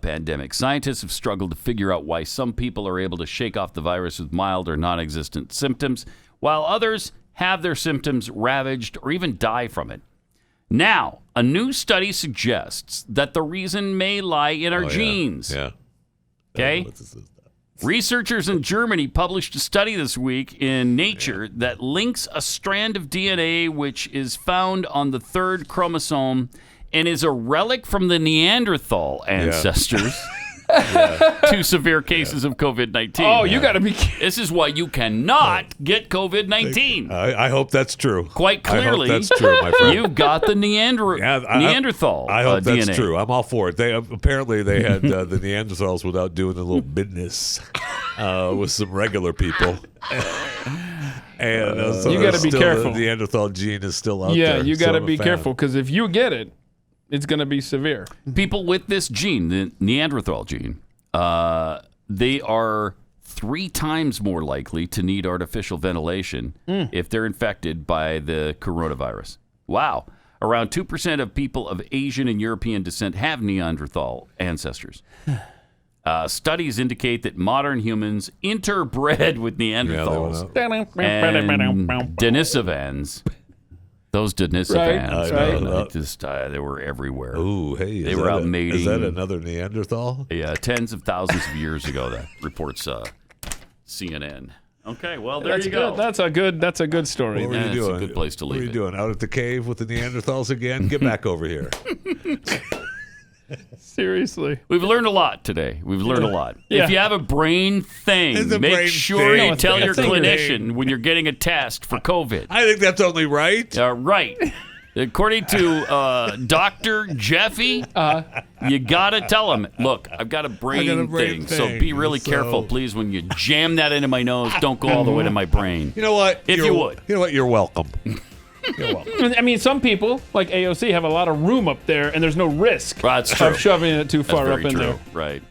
pandemic, scientists have struggled to figure out why some people are able to shake off the virus with mild or non-existent symptoms, while others have their symptoms ravaged or even die from it. Now, a new study suggests that the reason may lie in our genes. Yeah. Okay? Researchers in Germany published a study this week in Nature that links a strand of DNA which is found on the third chromosome and is a relic from the Neanderthal ancestors to severe cases of COVID-19. Oh, you got to be kidding. This is why you cannot get COVID-19. I hope that's true. Quite clearly, I hope that's true, my friend. You've got the Neanderthal I hope that's DNA. true. I'm all for it. They had the Neanderthals without doing a little business with some regular people. And so you got to be careful. The Neanderthal gene is still out there. Yeah, you got to be careful because if you get it, it's going to be severe. People with this gene, the Neanderthal gene, they are 3 times more likely to need artificial ventilation if they're infected by the coronavirus. Wow. Around 2% of people of Asian and European descent have Neanderthal ancestors. Studies indicate that modern humans interbred with Neanderthals and Denisovans. Those Denisovans, Right. they were everywhere. Ooh, hey, they were out mating. Is that another Neanderthal? Yeah, tens of thousands of years ago. That reports CNN. Okay, well there you go. That's a good story. What were you doing? It's a good place to leave What were you doing? Out at the cave with the Neanderthals again? Get back over here. Seriously. We've learned a lot today. We've learned a lot. Yeah. If you have a brain thing, make sure you tell your clinician when you're getting a test for COVID. I think that's only right. Right. According to Dr. Jeffy, you got to tell him, look, I've got a brain thing, so be really careful, please. When you jam that into my nose, don't go all the way to my brain. You know what? If you would. You know what? You're welcome. You're welcome. I mean, some people, like AOC, have a lot of room up there, and there's no risk That's true. of shoving it too far up in there. Right.